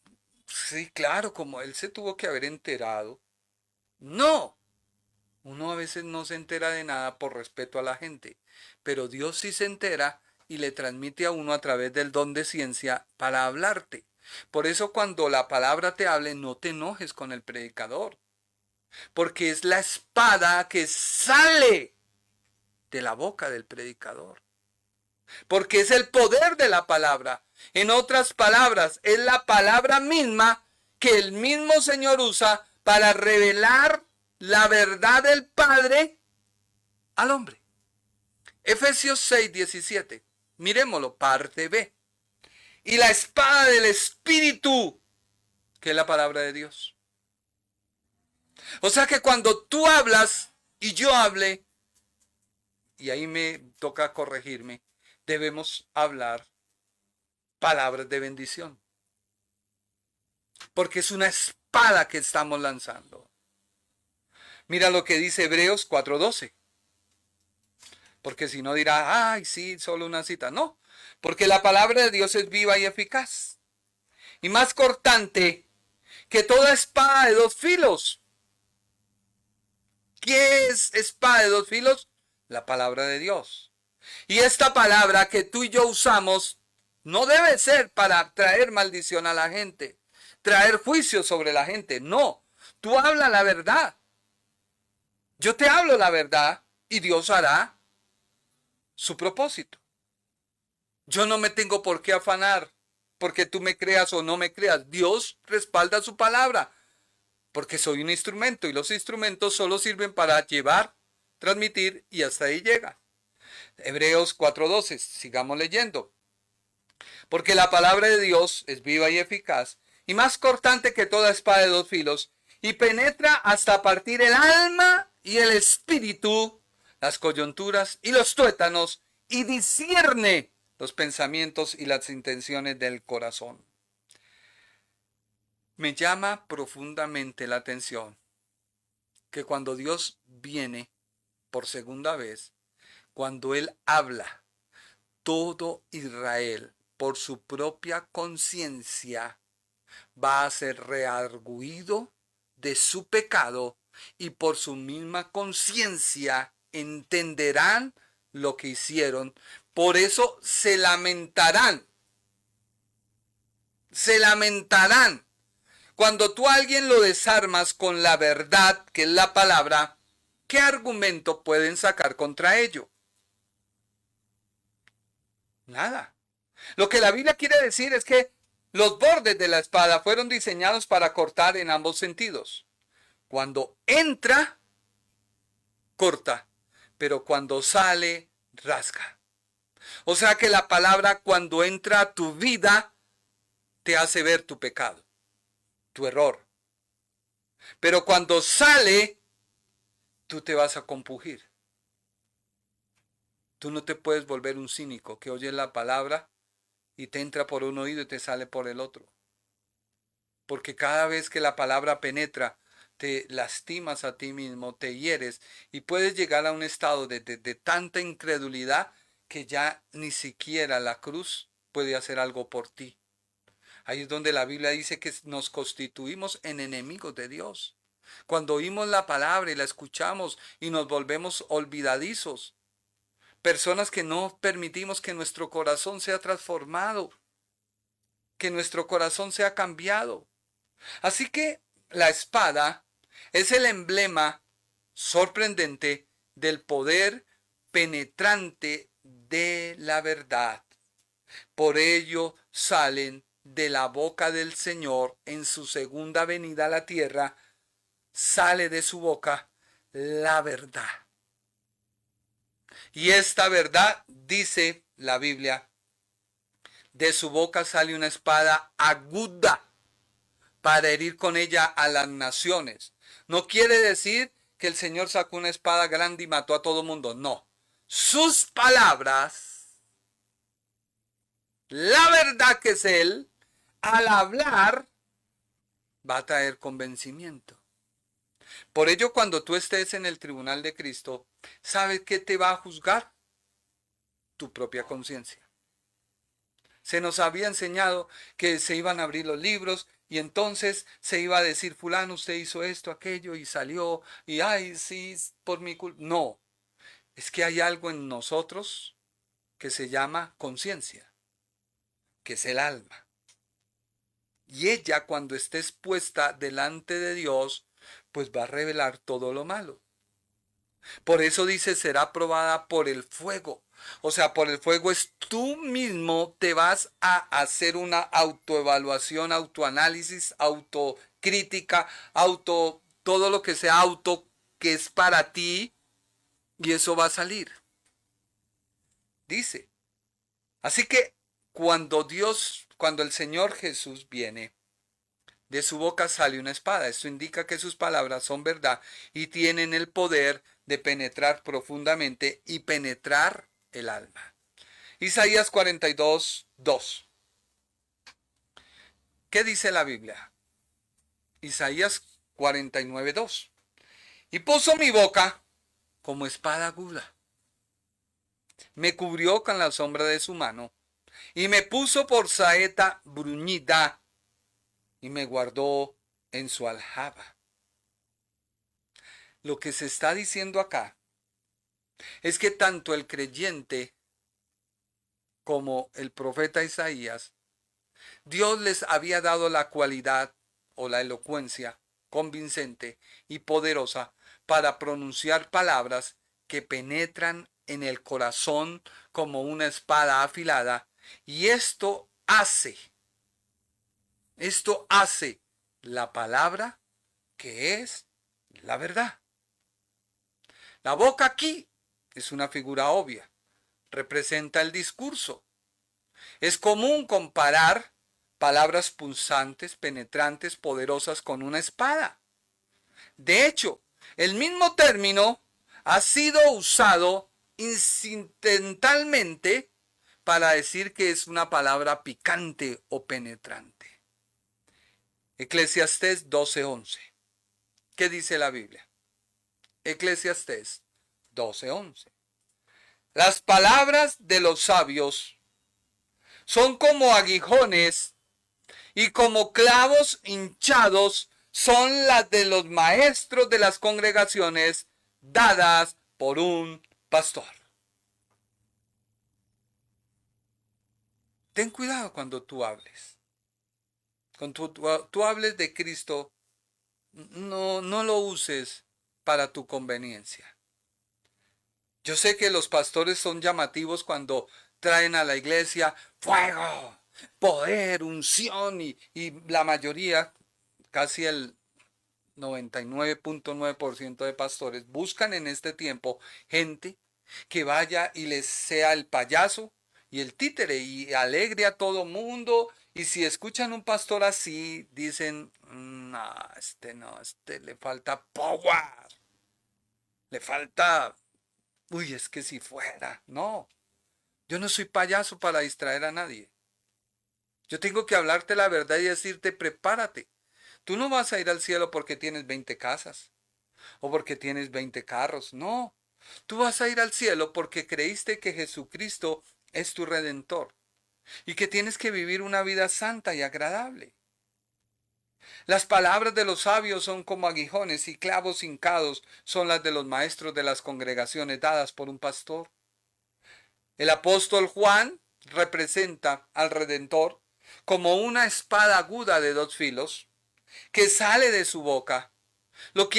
sí, claro, como él se tuvo que haber enterado. No, uno a veces no se entera de nada por respeto a la gente, pero Dios sí se entera y le transmite a uno a través del don de ciencia para hablarte. Por eso cuando la palabra te hable, no te enojes con el predicador, porque es la espada que sale de la boca del predicador, porque es el poder de la palabra. En otras palabras, es la palabra misma que el mismo Señor usa para revelar la verdad del Padre al hombre. Efesios 6:17. Miremoslo, parte B. Y la espada del Espíritu, que es la palabra de Dios. O sea que cuando tú hablas y yo hable, y ahí me toca corregirme, debemos hablar palabras de bendición. Porque es una espada que estamos lanzando. Mira lo que dice Hebreos 4:12. Porque si no dirá, ay, sí, solo una cita. No, porque la palabra de Dios es viva y eficaz. Y más cortante que toda espada de dos filos. ¿Qué es espada de dos filos? La palabra de Dios. Y esta palabra que tú y yo usamos no debe ser para traer maldición a la gente, traer juicio sobre la gente. No, tú hablas la verdad. Yo te hablo la verdad y Dios hará su propósito. Yo no me tengo por qué afanar porque tú me creas o no me creas. Dios respalda su palabra porque soy un instrumento y los instrumentos solo sirven para llevar, transmitir y hasta ahí llega. Hebreos 4:12, sigamos leyendo. Porque la palabra de Dios es viva y eficaz y más cortante que toda espada de dos filos y penetra hasta partir el alma y el espíritu, las coyunturas y los tuétanos y discierne los pensamientos y las intenciones del corazón. Me llama profundamente la atención que cuando Dios viene por segunda vez, cuando Él habla, todo Israel por su propia conciencia va a ser reargüido de su pecado y por su misma conciencia entenderán lo que hicieron. Por eso se lamentarán. se lamentarán. Cuando tú a alguien lo desarmas con la verdad, que es la palabra, ¿qué argumento pueden sacar contra ello? Nada. Lo que la Biblia quiere decir es que los bordes de la espada fueron diseñados para cortar en ambos sentidos. Cuando entra, corta, pero cuando sale, rasga. O sea que la palabra cuando entra a tu vida, te hace ver tu pecado, tu error. Pero cuando sale, tú te vas a compungir. Tú no te puedes volver un cínico que oye la palabra y te entra por un oído y te sale por el otro. Porque cada vez que la palabra penetra, te lastimas a ti mismo, te hieres y puedes llegar a un estado de tanta incredulidad que ya ni siquiera la cruz puede hacer algo por ti. Ahí es donde la Biblia dice que nos constituimos en enemigos de Dios. Cuando oímos la palabra y la escuchamos y nos volvemos olvidadizos. Personas que no permitimos que nuestro corazón sea transformado, que nuestro corazón sea cambiado. Así que la espada es el emblema sorprendente del poder penetrante de la verdad. Por ello salen de la boca del Señor en su segunda venida a la tierra, sale de su boca la verdad. Y esta verdad, dice la Biblia, de su boca sale una espada aguda para herir con ella a las naciones. No quiere decir que el Señor sacó una espada grande y mató a todo el mundo. No. Sus palabras, la verdad que es Él, al hablar, va a traer convencimiento. Por ello, cuando tú estés en el tribunal de Cristo, ¿sabes qué te va a juzgar? Tu propia conciencia. Se nos había enseñado que se iban a abrir los libros y entonces se iba a decir, fulano, usted hizo esto, aquello y salió y ay, sí, por mi culpa. No, es que hay algo en nosotros que se llama conciencia, que es el alma. Y ella cuando esté expuesta delante de Dios, pues va a revelar todo lo malo. Por eso dice, será probada por el fuego. O sea, por el fuego es tú mismo te vas a hacer una autoevaluación, autoanálisis, autocrítica, todo lo que sea auto que es para ti y eso va a salir. Dice. Así que cuando el Señor Jesús viene, de su boca sale una espada. Esto indica que sus palabras son verdad y tienen el poder de penetrar profundamente y penetrar el alma. Isaías 42, 2. ¿Qué dice la Biblia? Isaías 49, 2. Y puso mi boca como espada aguda. Me cubrió con la sombra de su mano y me puso por saeta bruñida y me guardó en su aljaba. Lo que se está diciendo acá es que tanto el creyente como el profeta Isaías, Dios les había dado la cualidad o la elocuencia convincente y poderosa para pronunciar palabras que penetran en el corazón como una espada afilada, y esto hace la palabra que es la verdad. La boca aquí es una figura obvia, representa el discurso. Es común comparar palabras punzantes, penetrantes, poderosas con una espada. De hecho, el mismo término ha sido usado incidentalmente para decir que es una palabra picante o penetrante. Eclesiastés 12:11. ¿Qué dice la Biblia? Eclesiastés 12:11. Las palabras de los sabios son como aguijones y como clavos hinchados son las de los maestros de las congregaciones dadas por un pastor. Ten cuidado cuando tú hables. Cuando tú hables de Cristo, no lo uses para tu conveniencia. Yo sé que los pastores son llamativos cuando traen a la iglesia fuego, poder, unción y la mayoría, casi el 99.9% de pastores buscan en este tiempo gente que vaya y les sea el payaso y el títere y alegre a todo mundo. Y si escuchan un pastor así, dicen, no, este le falta power, le falta, uy, es que si fuera, no, yo no soy payaso para distraer a nadie. Yo tengo que hablarte la verdad y decirte, prepárate. Tú no vas a ir al cielo porque tienes 20 casas o porque tienes 20 carros, no. Tú vas a ir al cielo porque creíste que Jesucristo es tu redentor y que tienes que vivir una vida santa y agradable. Las palabras de los sabios son como aguijones y clavos hincados son las de los maestros de las congregaciones dadas por un pastor. El apóstol Juan representa al Redentor como una espada aguda de dos filos que sale de su boca. Lo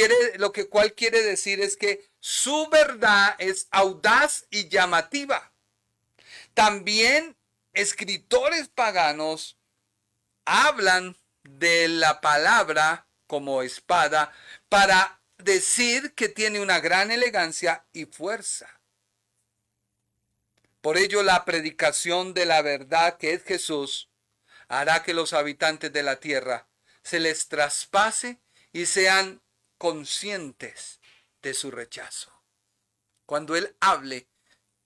cual quiere decir es que su verdad es audaz y llamativa. También escritores paganos hablan de la palabra como espada para decir que tiene una gran elegancia y fuerza. Por ello, la predicación de la verdad que es Jesús hará que los habitantes de la tierra se les traspase y sean conscientes de su rechazo. Cuando Él hable,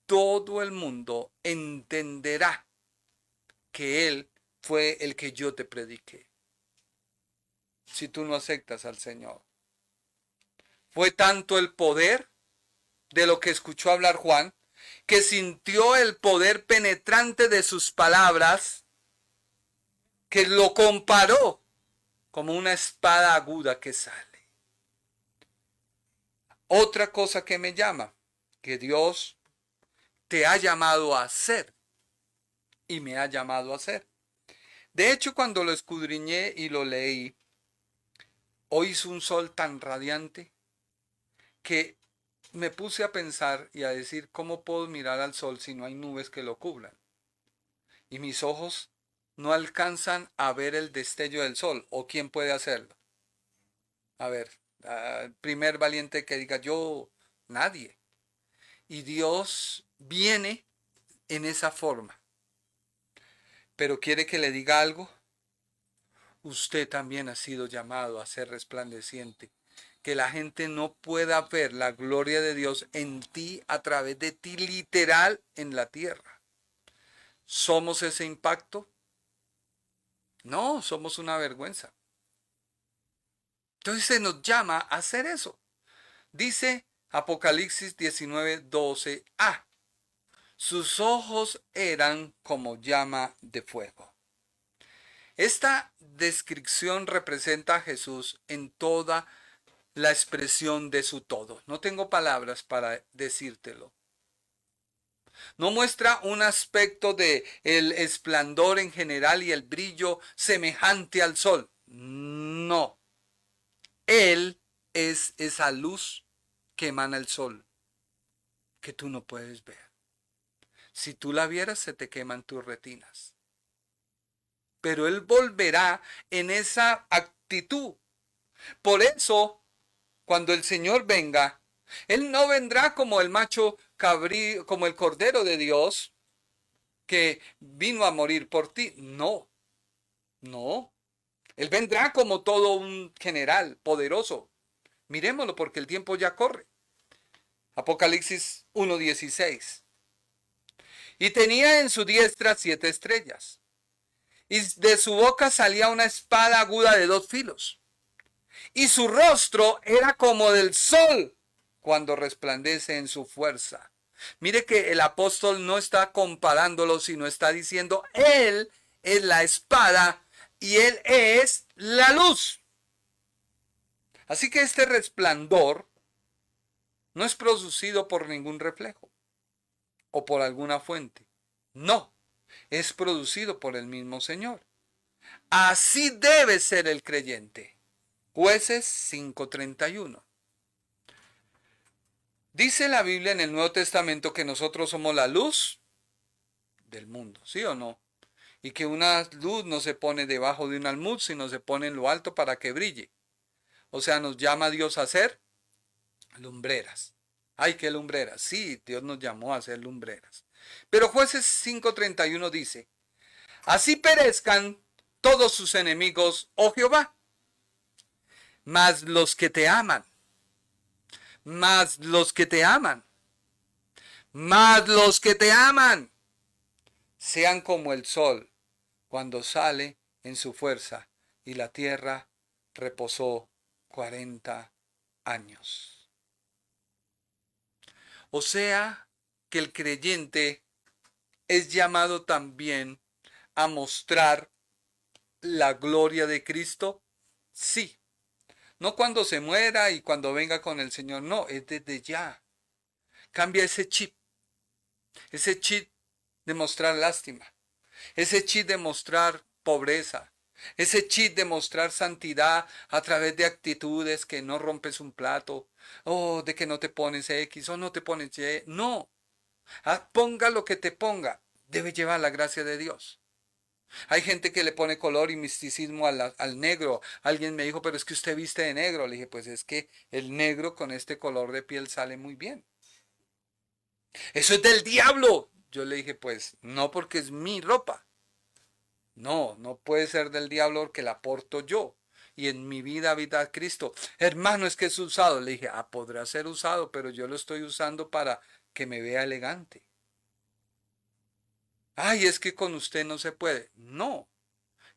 todo el mundo entenderá que Él fue el que yo te prediqué. Si tú no aceptas al Señor. Fue tanto el poder de lo que escuchó hablar Juan, que sintió el poder penetrante de sus palabras, que lo comparó como una espada aguda que sale. Otra cosa que me llama, que Dios te ha llamado a hacer y me ha llamado a hacer. De hecho, cuando lo escudriñé y lo leí, hoy hizo un sol tan radiante que me puse a pensar y a decir, ¿cómo puedo mirar al sol si no hay nubes que lo cubran? Y mis ojos no alcanzan a ver el destello del sol. ¿O quién puede hacerlo? A ver, primer valiente que diga yo, nadie. Y Dios viene en esa forma. Pero quiere que le diga algo. Usted también ha sido llamado a ser resplandeciente. Que la gente no pueda ver la gloria de Dios en ti, a través de ti, literal, en la tierra. ¿Somos ese impacto? No, somos una vergüenza. Entonces se nos llama a hacer eso. Dice Apocalipsis 19:12a. Sus ojos eran como llama de fuego. Esta descripción representa a Jesús en toda la expresión de su todo. No tengo palabras para decírtelo. No muestra un aspecto de el esplendor en general y el brillo semejante al sol. No. Él es esa luz que emana el sol, que tú no puedes ver. Si tú la vieras, se te queman tus retinas. Pero Él volverá en esa actitud. Por eso, cuando el Señor venga, Él no vendrá como el macho cabrío, como el cordero de Dios, que vino a morir por ti. No, no. Él vendrá como todo un general poderoso. Miremoslo porque el tiempo ya corre. Apocalipsis 1:16. Y tenía en su diestra 7 estrellas. Y de su boca salía una espada aguda de 2 filos. Y su rostro era como del sol cuando resplandece en su fuerza. Mire que el apóstol no está comparándolo, sino está diciendo, Él es la espada y Él es la luz. Así que este resplandor no es producido por ningún reflejo o por alguna fuente. No, es producido por el mismo Señor. Así debe ser el creyente. Jueces 5:31. Dice la Biblia en el Nuevo Testamento que nosotros somos la luz del mundo, ¿sí o no? Y que una luz no se pone debajo de un almud, sino se pone en lo alto para que brille. O sea, nos llama Dios a ser lumbreras. ¡Ay, qué lumbreras! Sí, Dios nos llamó a ser lumbreras. Pero Jueces 5:31 dice, así perezcan todos sus enemigos, oh Jehová, mas los que te aman, mas los que te aman, mas los que te aman, sean como el sol cuando sale en su fuerza, y la tierra reposó 40 años. O sea que el creyente es llamado también a mostrar la gloria de Cristo. Sí, no cuando se muera y cuando venga con el Señor, no, es desde ya. Cambia ese chip de mostrar lástima, ese chip de mostrar pobreza, ese chip de mostrar santidad a través de actitudes que no rompes un plato, o de que no te pones X o no te pones Y. No, ponga lo que te ponga, debe llevar la gracia de Dios. Hay gente que le pone color y misticismo al negro. Alguien me dijo, pero es que usted viste de negro. Le dije, pues es que el negro con este color de piel sale muy bien. Eso es del diablo. Yo le dije, pues no, porque es mi ropa. No, no puede ser del diablo porque la porto yo. Y en mi vida habita Cristo. Hermano, es que es usado. Le dije, podrá ser usado, pero yo lo estoy usando para que me vea elegante. Ay, es que con usted no se puede. No,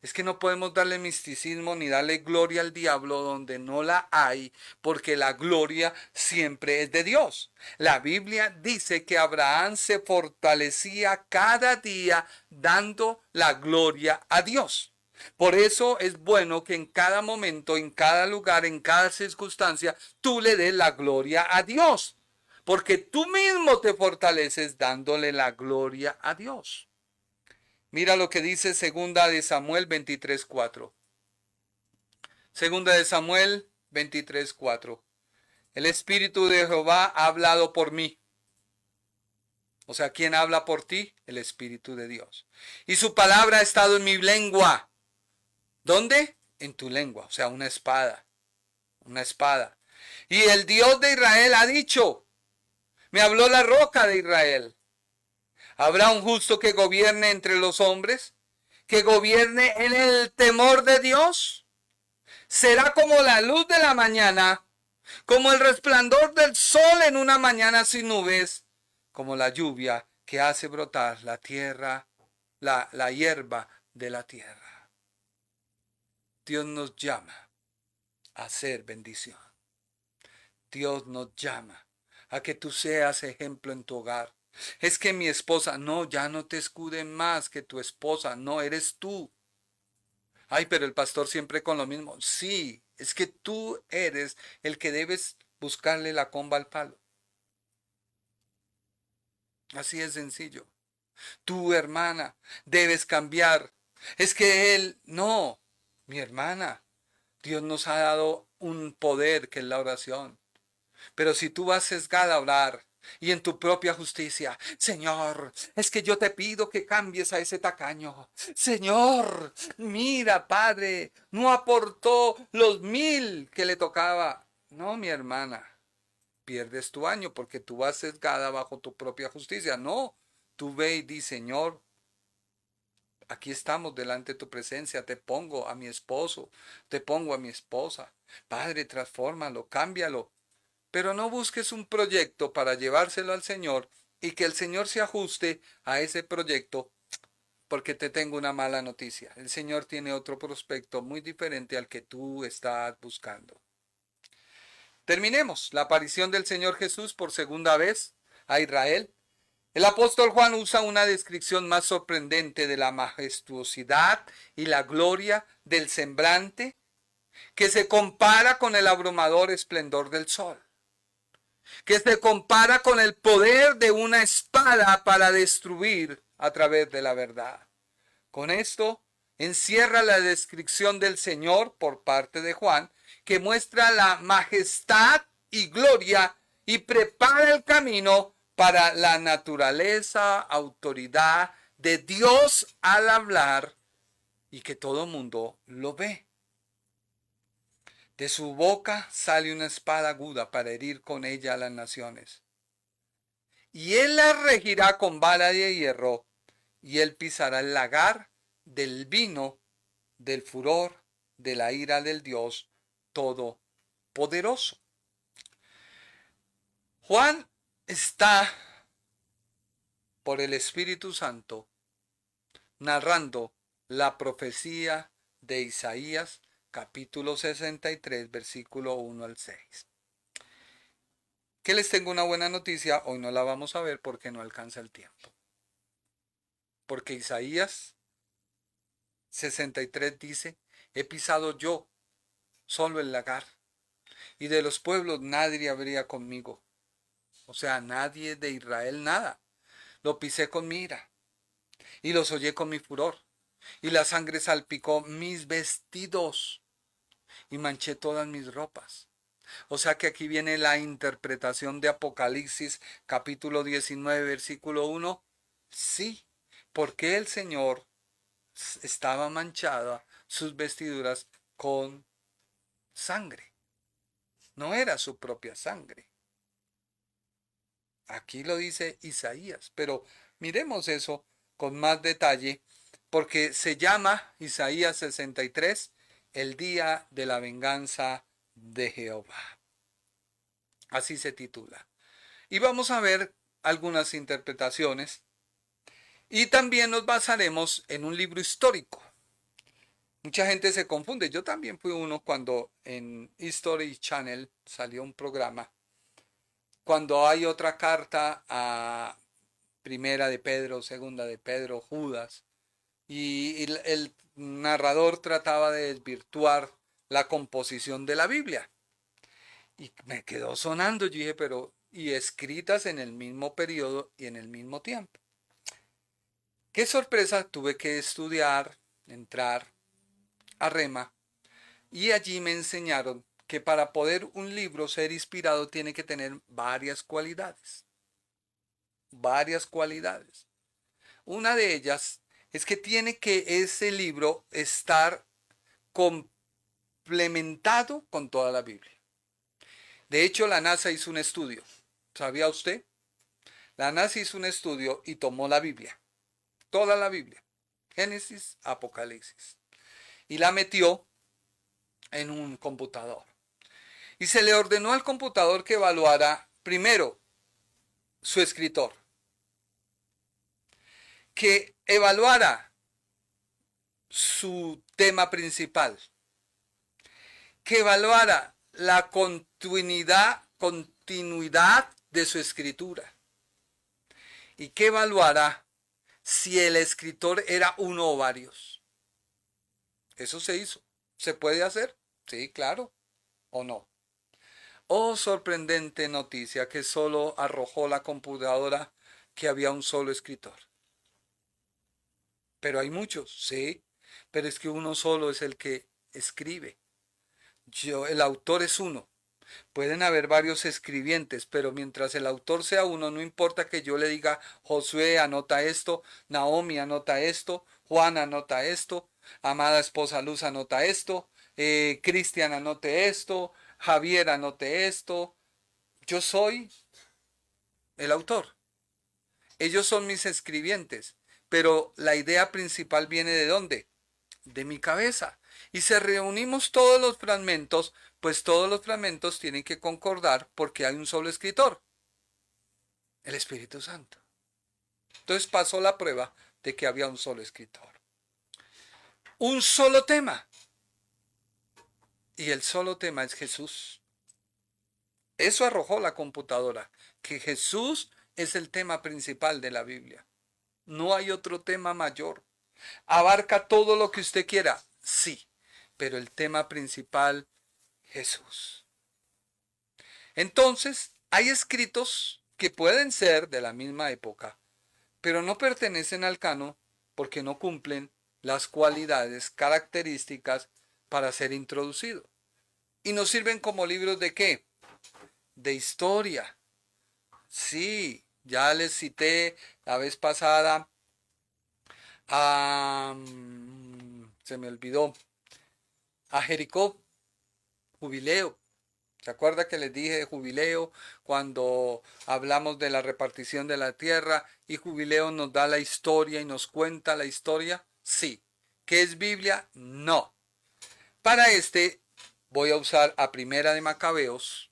es que no podemos darle misticismo ni darle gloria al diablo donde no la hay, porque la gloria siempre es de Dios. La Biblia dice que Abraham se fortalecía cada día dando la gloria a Dios. Por eso es bueno que en cada momento, en cada lugar, en cada circunstancia, tú le des la gloria a Dios. Porque tú mismo te fortaleces dándole la gloria a Dios. Mira lo que dice segunda de Samuel 23:4. Segunda de Samuel 23:4. El Espíritu de Jehová ha hablado por mí. O sea, ¿quién habla por ti? El Espíritu de Dios. Y su palabra ha estado en mi lengua. ¿Dónde? En tu lengua. O sea, una espada. Una espada. Y el Dios de Israel ha dicho, me habló la roca de Israel. ¿Habrá un justo que gobierne entre los hombres? ¿Que gobierne en el temor de Dios? Será como la luz de la mañana, como el resplandor del sol en una mañana sin nubes, como la lluvia que hace brotar la tierra, la hierba de la tierra. Dios nos llama a hacer bendición. Dios nos llama a que tú seas ejemplo en tu hogar. Es que mi esposa, no, ya no te escuden más que tu esposa, no, eres tú. Ay, pero el pastor siempre con lo mismo. Sí, es que tú eres el que debes buscarle la comba al palo. Así es sencillo. Tu hermana, debes cambiar. Es que él, no, mi hermana, Dios nos ha dado un poder que es la oración. Pero si tú vas sesgada a orar y en tu propia justicia, Señor, es que yo te pido que cambies a ese tacaño. Señor, mira, Padre, no aportó los 1,000 que le tocaba. No, mi hermana, pierdes tu año porque tú vas sesgada bajo tu propia justicia. No, tú ve y di, Señor, aquí estamos delante de tu presencia, te pongo a mi esposo, te pongo a mi esposa. Padre, transfórmalo, cámbialo. Pero no busques un proyecto para llevárselo al Señor y que el Señor se ajuste a ese proyecto, porque te tengo una mala noticia. El Señor tiene otro prospecto muy diferente al que tú estás buscando. Terminemos. La aparición del Señor Jesús por segunda vez a Israel. El apóstol Juan usa una descripción más sorprendente de la majestuosidad y la gloria del semblante que se compara con el abrumador esplendor del sol, que se compara con el poder de una espada para destruir a través de la verdad. Con esto encierra la descripción del Señor por parte de Juan, que muestra la majestad y gloria y prepara el camino para la naturaleza, autoridad de Dios al hablar y que todo mundo lo ve. De su boca sale una espada aguda para herir con ella a las naciones. Y él la regirá con vara de hierro, y él pisará el lagar del vino del furor de la ira del Dios Todopoderoso. Juan está por el Espíritu Santo narrando la profecía de Isaías, capítulo 63, versículo 1 al 6. Que les tengo una buena noticia, hoy no la vamos a ver porque no alcanza el tiempo. Porque Isaías 63 dice, he pisado yo solo el lagar, y de los pueblos nadie habría conmigo. O sea, nadie de Israel nada. Lo pisé con mi ira, y los hollé con mi furor, y la sangre salpicó mis vestidos, y manché todas mis ropas. O sea que aquí viene la interpretación de Apocalipsis capítulo 19 versículo 1. Sí, porque el Señor estaba manchada sus vestiduras con sangre. No era su propia sangre. Aquí lo dice Isaías, pero miremos eso con más detalle, porque se llama Isaías 63 el día de la venganza de Jehová. Así se titula. Y vamos a ver algunas interpretaciones y también nos basaremos en un libro histórico. Mucha gente se confunde. Yo también fui uno cuando en History Channel salió un programa. Cuando hay otra carta a Primera de Pedro, Segunda de Pedro, Judas, y el narrador trataba de desvirtuar la composición de la Biblia. Y me quedó sonando, yo dije, pero, y escritas en el mismo periodo y en el mismo tiempo. Qué sorpresa, tuve que estudiar, entrar a Rema, y allí me enseñaron que para poder un libro ser inspirado tiene que tener varias cualidades. Varias cualidades. Una de ellas es que tiene que ese libro estar complementado con toda la Biblia. De hecho, la NASA hizo un estudio. ¿Sabía usted? La NASA hizo un estudio y tomó la Biblia. Toda la Biblia. Génesis, Apocalipsis. Y la metió en un computador. Y se le ordenó al computador que evaluara primero su escritor. Que evaluara su tema principal. Que evaluara la continuidad de su escritura. Y que evaluara si el escritor era uno o varios. Eso se hizo. ¿Se puede hacer? Sí, claro. ¿O no? Oh, sorprendente noticia que solo arrojó la computadora que había un solo escritor. Pero hay muchos, sí. Pero es que uno solo es el que escribe. El autor es uno. Pueden haber varios escribientes, pero mientras el autor sea uno, no importa que yo le diga, Josué anota esto, Naomi anota esto, Juan anota esto, amada esposa Luz anota esto, Cristian anote esto, Javier anote esto. Yo soy el autor. Ellos son mis escribientes, pero la idea principal viene ¿de dónde? De mi cabeza. Y si reunimos todos los fragmentos, pues todos los fragmentos tienen que concordar porque hay un solo escritor, el Espíritu Santo. Entonces pasó la prueba de que había un solo escritor. Un solo tema. Y el solo tema es Jesús. Eso arrojó la computadora, que Jesús es el tema principal de la Biblia. No hay otro tema mayor. ¿Abarca todo lo que usted quiera? Sí, pero el tema principal, Jesús. Entonces, hay escritos que pueden ser de la misma época, pero no pertenecen al canon porque no cumplen las cualidades, características para ser introducido. Y nos sirven como libros ¿de qué? De historia. Sí, ya les cité la vez pasada se me olvidó, a Jericó, Jubileo. ¿Se acuerda que les dije de Jubileo cuando hablamos de la repartición de la tierra y Jubileo nos da la historia y nos cuenta la historia? Sí. ¿Qué es Biblia? No. Para voy a usar a Primera de Macabeos,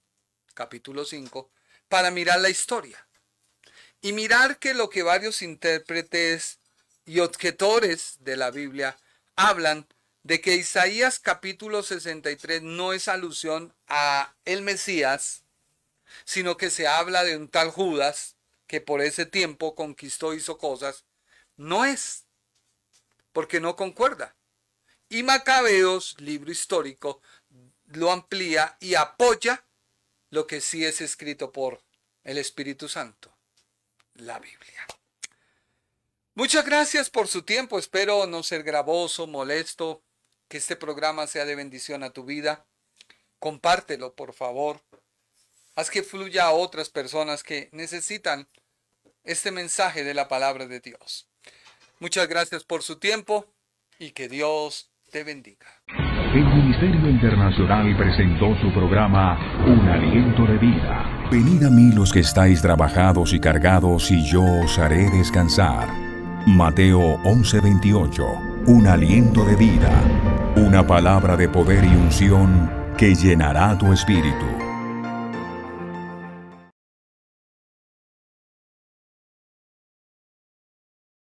capítulo 5, para mirar la historia. Y mirar que lo que varios intérpretes y objetores de la Biblia hablan de que Isaías capítulo 63 no es alusión a el Mesías, sino que se habla de un tal Judas que por ese tiempo conquistó, hizo cosas. No es, porque no concuerda. Y Macabeos, libro histórico, lo amplía y apoya lo que sí es escrito por el Espíritu Santo, la Biblia. Muchas gracias por su tiempo. Espero no ser gravoso, molesto, que este programa sea de bendición a tu vida. Compártelo, por favor. Haz que fluya a otras personas que necesitan este mensaje de la palabra de Dios. Muchas gracias por su tiempo y que Dios te bendiga. El Ministerio Internacional presentó su programa Un Aliento de Vida. Venid a mí los que estáis trabajados y cargados, y yo os haré descansar. Mateo 11:28. Un aliento de vida. Una palabra de poder y unción que llenará tu espíritu.